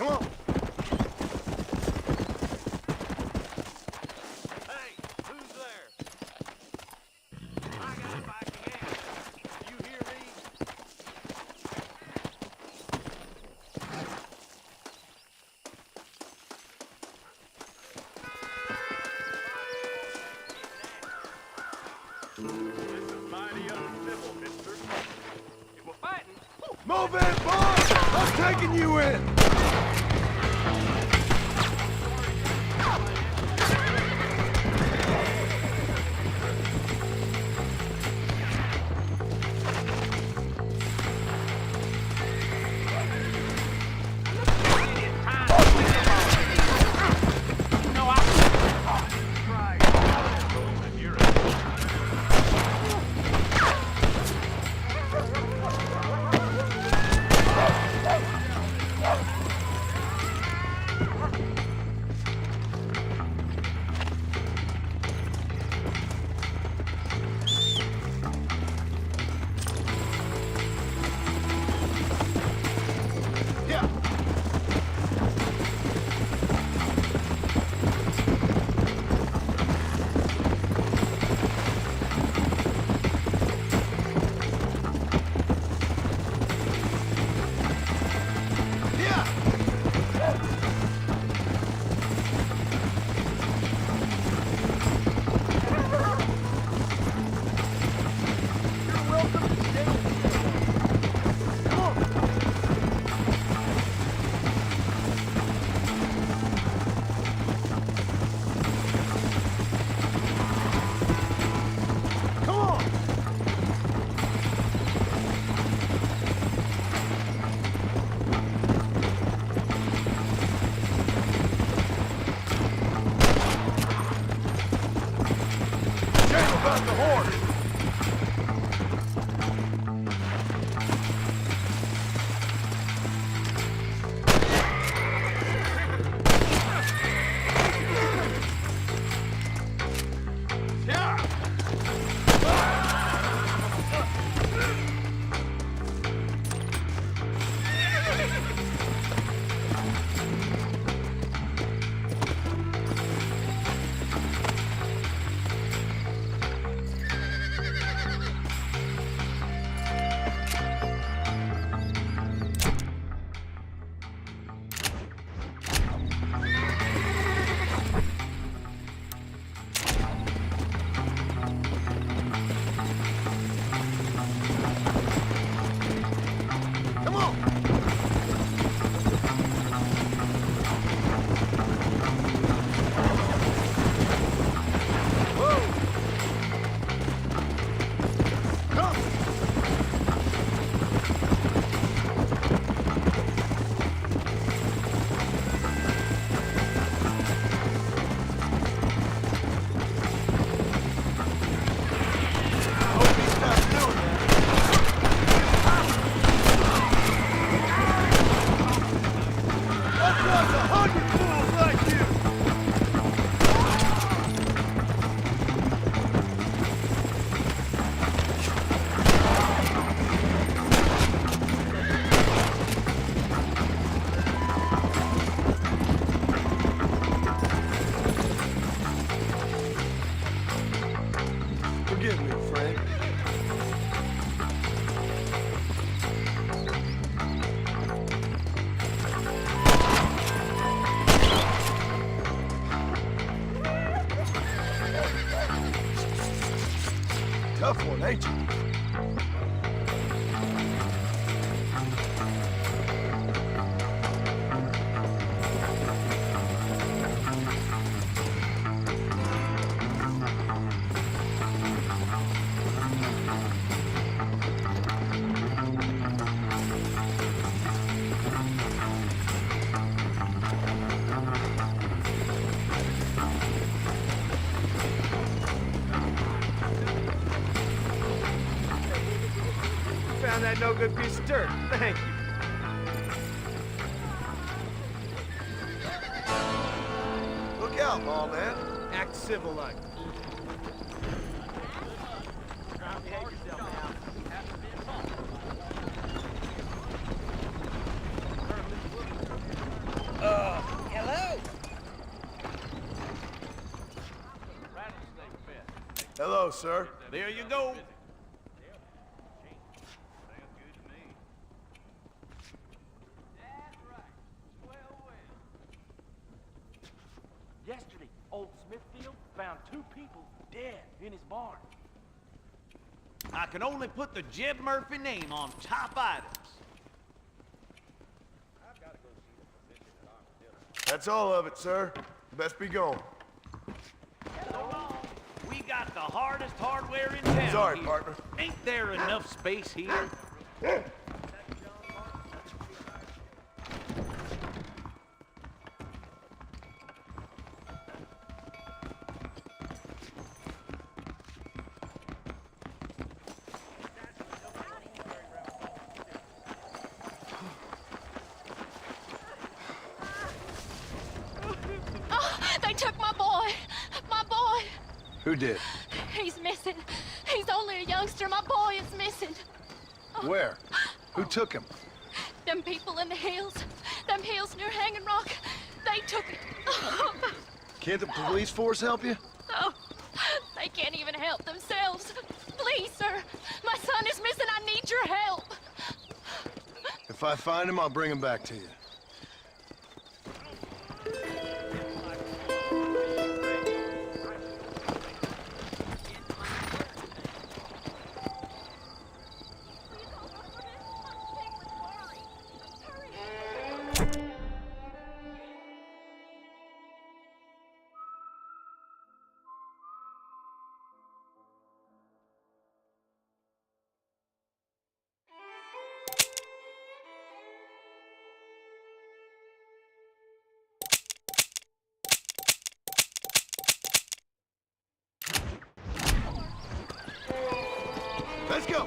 Come on. Hey, who's there? I got back again. You hear me? This is mighty uncivil, mister. If we're fighting, Move in, boys! I'm taking you in! Tough one, ain't you? Found that no good piece of dirt. Thank you. Look out, ball man. Act civil like. Hello, sir. There you go. Yesterday, old Smithfield found 2 people dead in his barn. I can only put the Jeb Murphy name on top items. That's all of it, sir. Best be going. So long. We got the hardest hardware in town. Sorry, here. partner. Ain't there enough space here? They took my boy. My boy. Who did? He's missing. He's only a youngster. My boy is missing. Where? Who took him? Them people in the hills. Them hills near Hanging Rock. They took it. Can't the police force help you? Oh, they can't even help themselves. Please, sir. My son is missing. I need your help. If I find him, I'll bring him back to you. Let's go!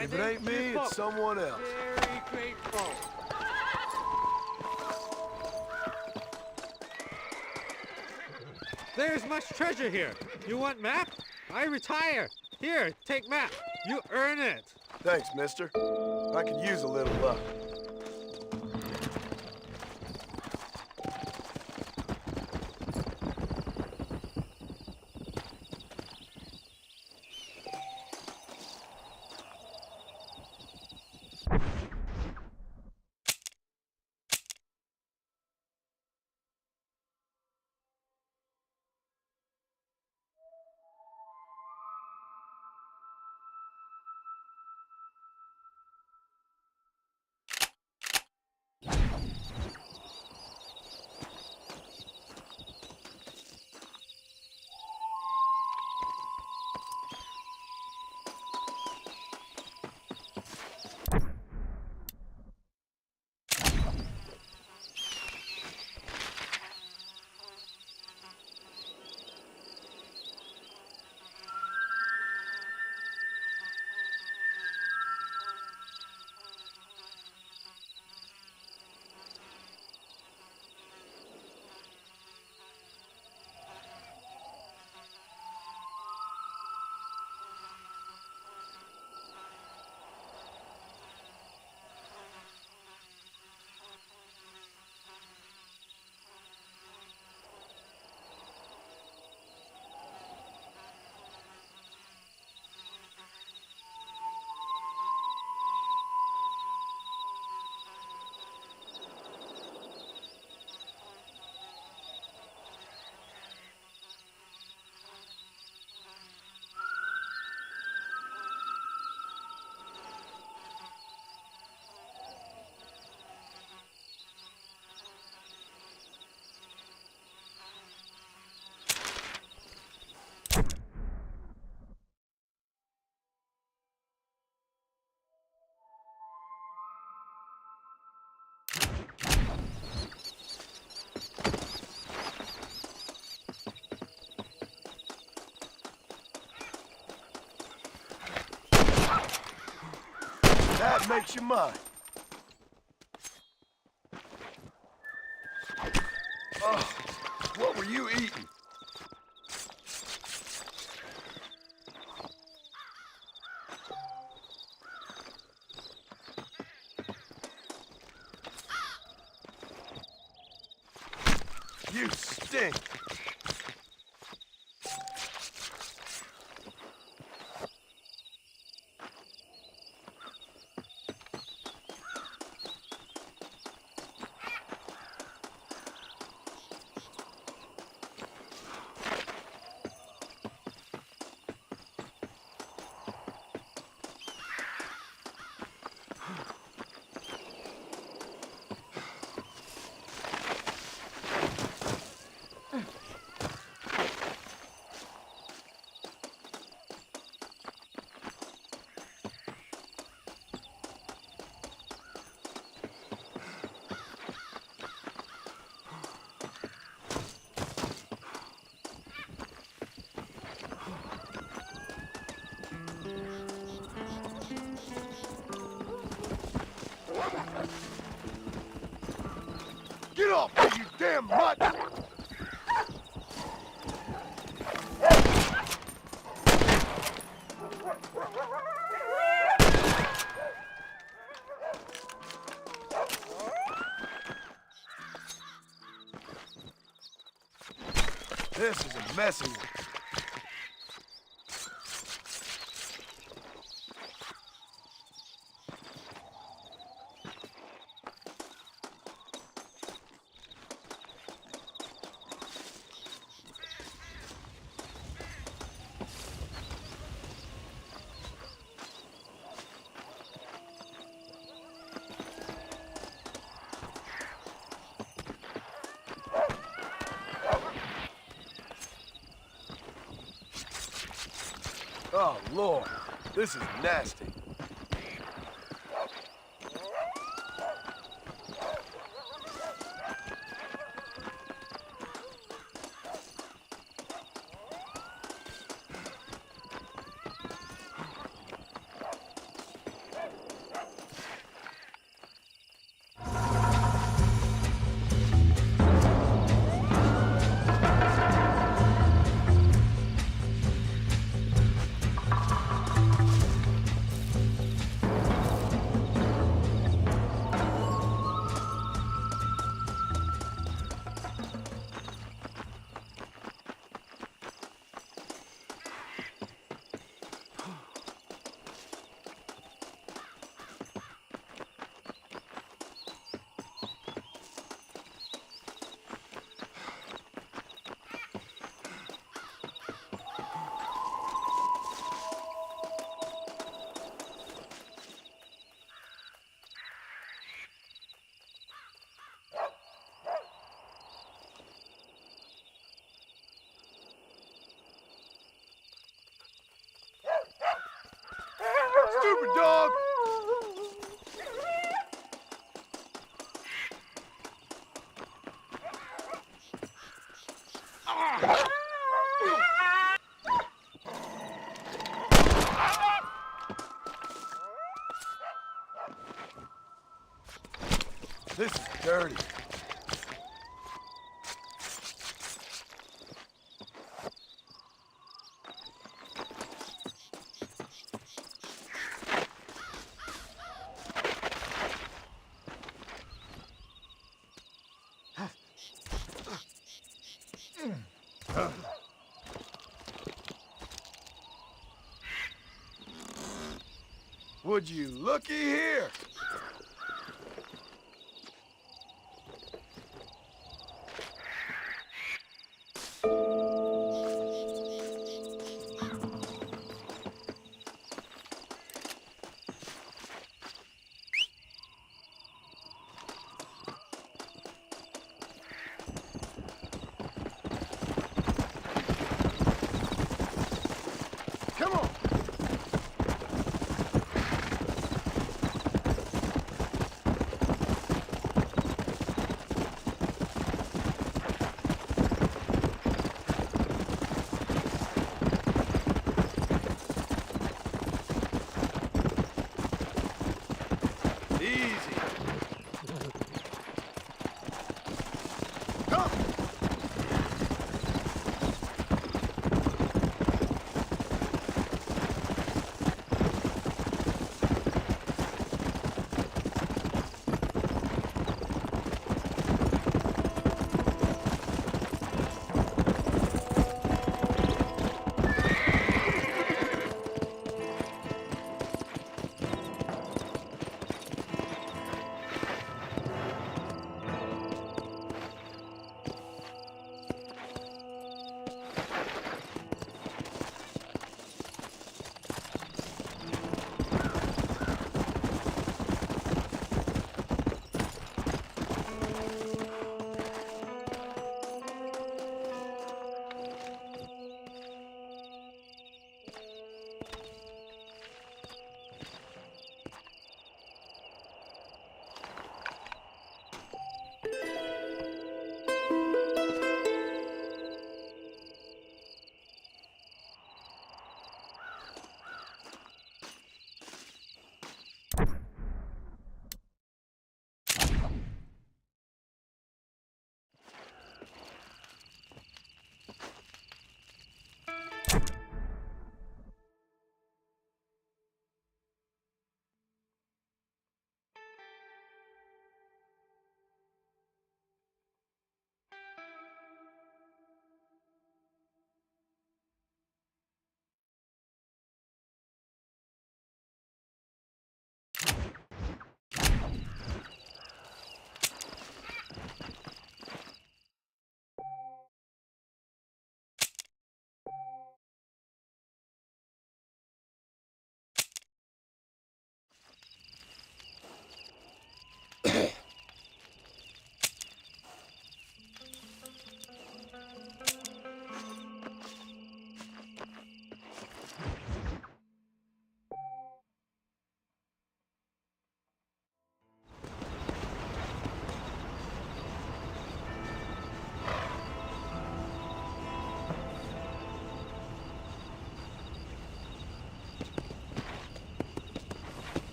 If it ain't me, it's someone else. Very grateful. There's much treasure here. You want map? I retire. Here, take map. You earn it. Thanks, mister. I could use a little luck. That makes you mine. Oh, what were you eating? You stink. Get off me, you damn mutt! This is a messy one. Oh, Lord, this is nasty. Stupid dog! This is dirty. Would you looky here? Come on.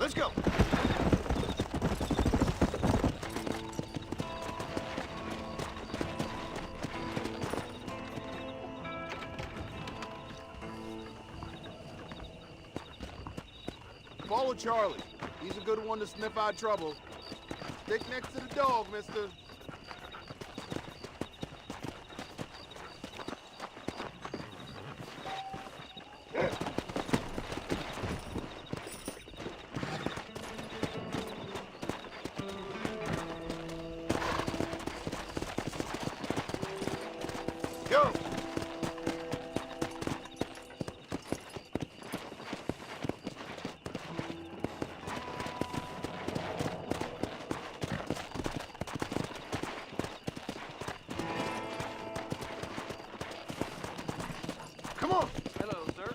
Let's go. Follow Charlie. He's a good one to sniff out trouble. Stick next to the dog, mister. Go! Come on! Hello, sir.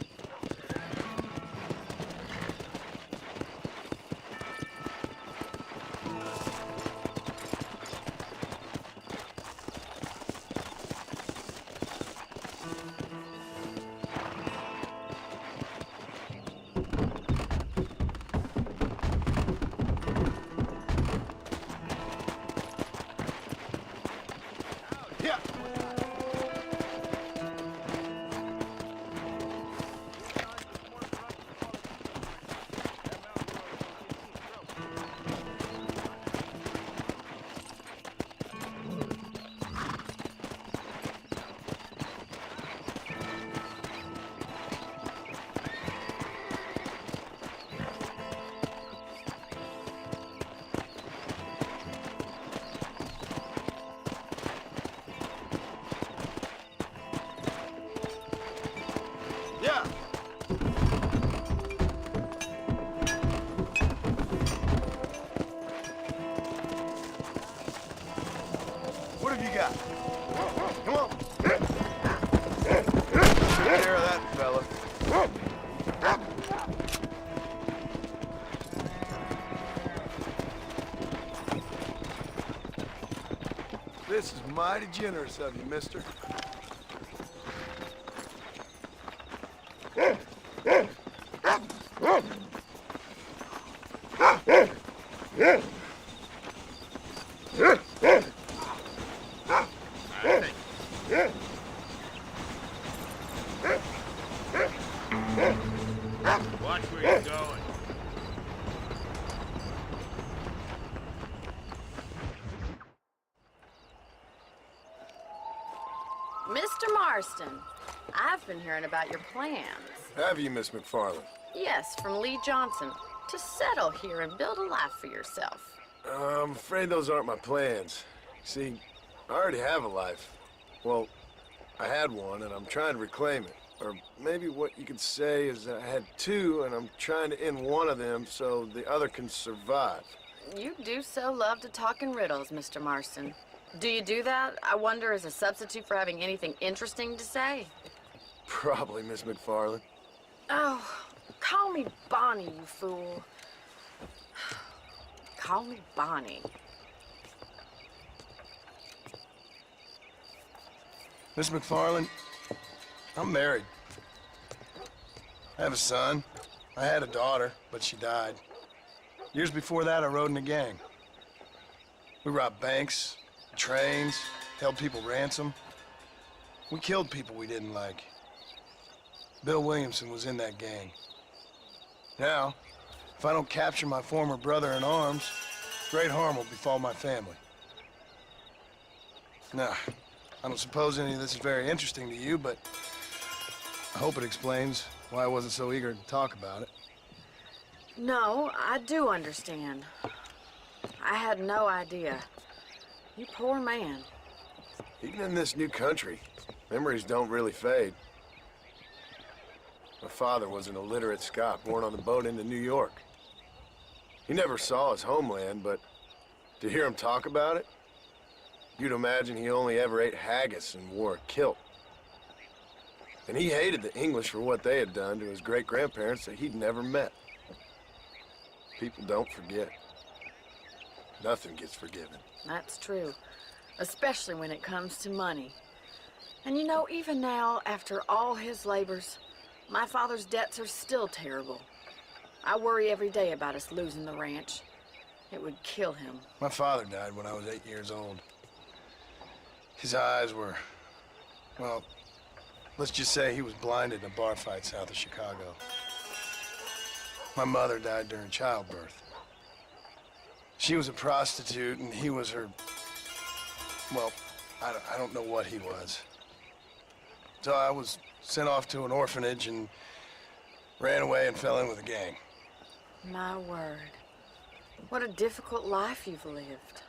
Yeah! Yeah! What have you got? Come on! Take care of that, fella. This is mighty generous of you, mister. Watch where you're going. Mr. Marston, I've been hearing about your plans. Have you, Miss McFarland? Yes, from Lee Johnson, to settle here and build a life for yourself. I'm afraid those aren't my plans. See, I already have a life. Well, I had one, and I'm trying to reclaim it. Or maybe what you could say is that I had two, and I'm trying to end one of them so the other can survive. You do so love to talk in riddles, Mr. Marston. Do you do that, I wonder, as a substitute for having anything interesting to say? Probably, Miss McFarland. Oh, call me Bonnie, you fool. Call me Bonnie. Miss McFarland, I'm married. I have a son. I had a daughter, but she died. Years before that, I rode in a gang. We robbed banks, trains, held people ransom. We killed people we didn't like. Bill Williamson was in that gang. Now, if I don't capture my former brother in arms, great harm will befall my family. Now, I don't suppose any of this is very interesting to you, but I hope it explains why I wasn't so eager to talk about it. No, I do understand. I had no idea. You poor man. Even in this new country, memories don't really fade. My father was an illiterate Scot born on the boat into New York. He never saw his homeland, but to hear him talk about it, you'd imagine he only ever ate haggis and wore a kilt. And he hated the English for what they had done to his great-grandparents that he'd never met. People don't forget. Nothing gets forgiven. That's true, especially when it comes to money. And you know, even now, after all his labors, my father's debts are still terrible. I worry every day about us losing the ranch. It would kill him. My father died when I was 8 years old. His eyes were, well, let's just say he was blinded in a bar fight south of Chicago. My mother died during childbirth. She was a prostitute and he was her, well, I don't know what he was. So I was sent off to an orphanage and ran away and fell in with a gang. My word. What a difficult life you've lived.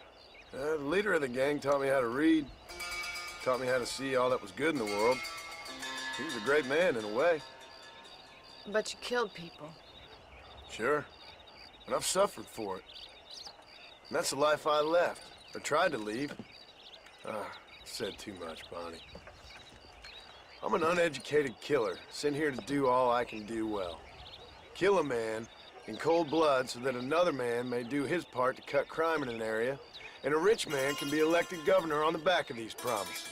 The leader of the gang taught me how to read, taught me how to see all that was good in the world. He was a great man in a way. But you killed people. Sure, and I've suffered for it. And that's the life I left, or tried to leave. Said too much, Bonnie. I'm an uneducated killer, sent here to do all I can do well. Kill a man in cold blood so that another man may do his part to cut crime in an area, and a rich man can be elected governor on the back of these promises.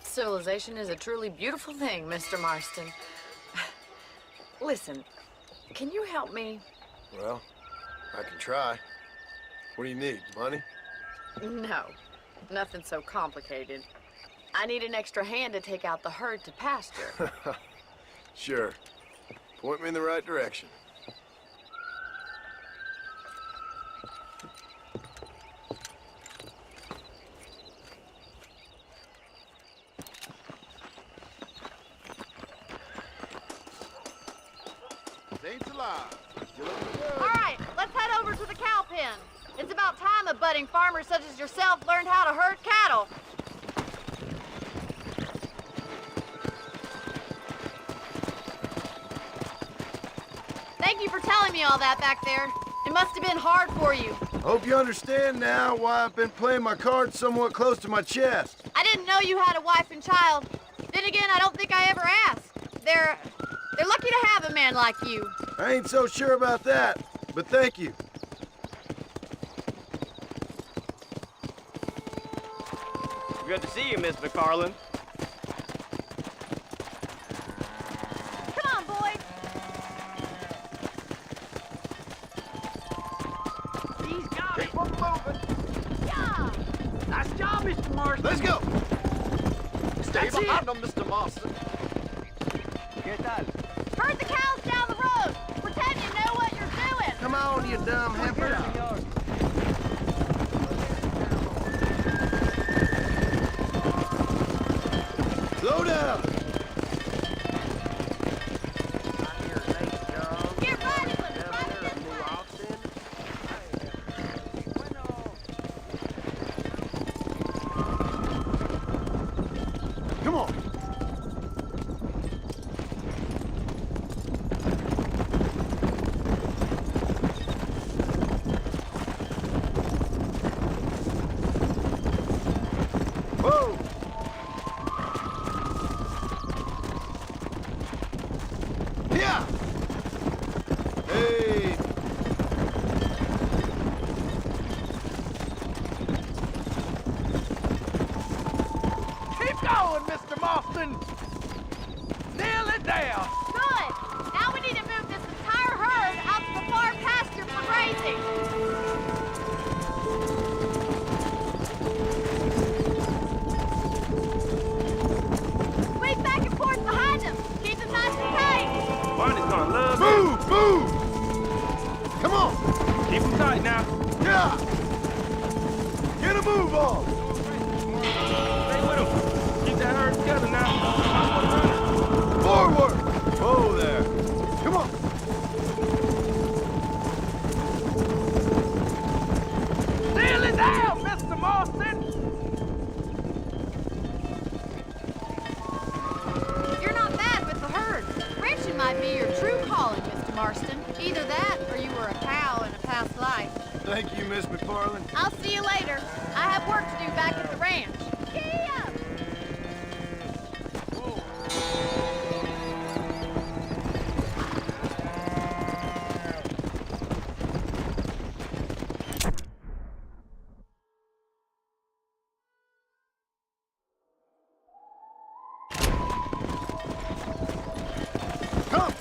Civilization is a truly beautiful thing, Mr. Marston. Listen, can you help me? Well, I can try. What do you need, money? No, nothing so complicated. I need an extra hand to take out the herd to pasture. Sure. Point me in the right direction. Saints alive. You looking good? All right, let's head over to the cow pen. It's about time a budding farmer such as yourself learned how to herd cattle. Thank you for telling me all that back there. It must have been hard for you. Hope you understand now why I've been playing my cards somewhat close to my chest. I didn't know you had a wife and child. Then again, I don't think I ever asked. They're lucky to have a man like you. I ain't so sure about that, but thank you. Good to see you, Miss McFarland. Come on, boys. He's got it. We're moving. Yeah. Nice job, Mr. Marston. Let's go. Stay That's behind it. them, Mr. Marston. ¿Qué tal? Herd the cows down the road. Pretend you know what you're doing. Come on, you dumb heifer. Slow down. Get ready when the front gets wet. Come on. Whoa. Yeah. Hey. Keep going, Mr. Marston. Nail it down. Good. Now we need to move this entire herd out to the far pasture for grazing. Swing back and forth behind them. Keep them nice and tight. Barney's gonna love it. Move, move. Come on. Keep him tight now. Yeah. Get a move on. Stay with him. Keep that herd together now. Forward. Oh, there. Come on. Nail it down, Mr. Marston. You're not bad with the herd. Ranching might be your true calling, Mr. Marston. Either that or you were a cow in a past life. Thank you, Miss McFarland. I'll see you later. I have work to do back at the ranch. Giddy up! Come.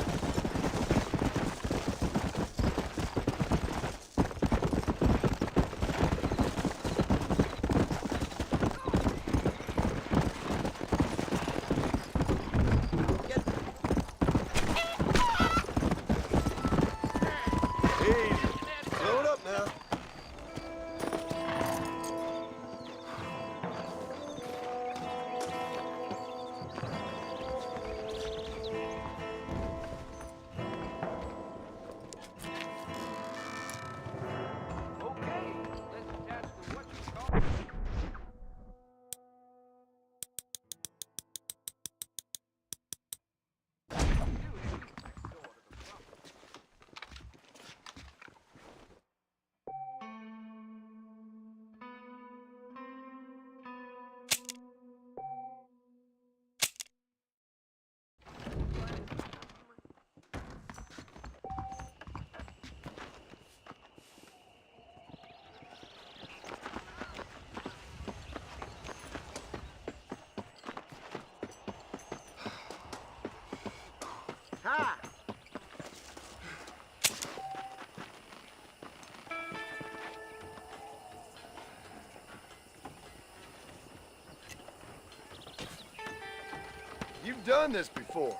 You've done this before.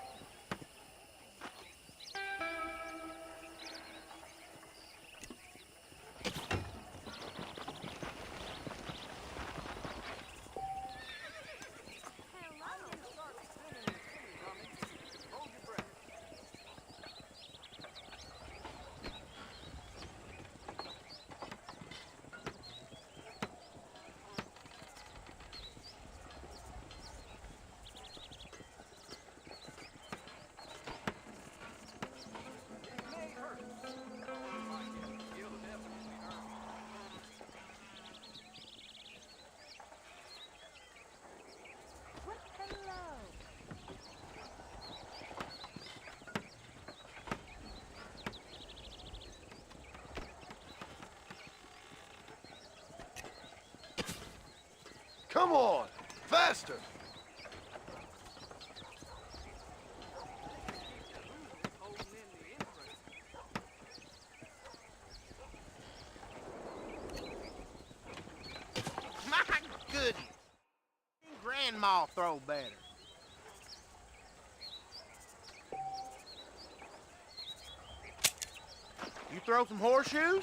Come on, faster! My goodness. Grandma throw better. You throw some horseshoes?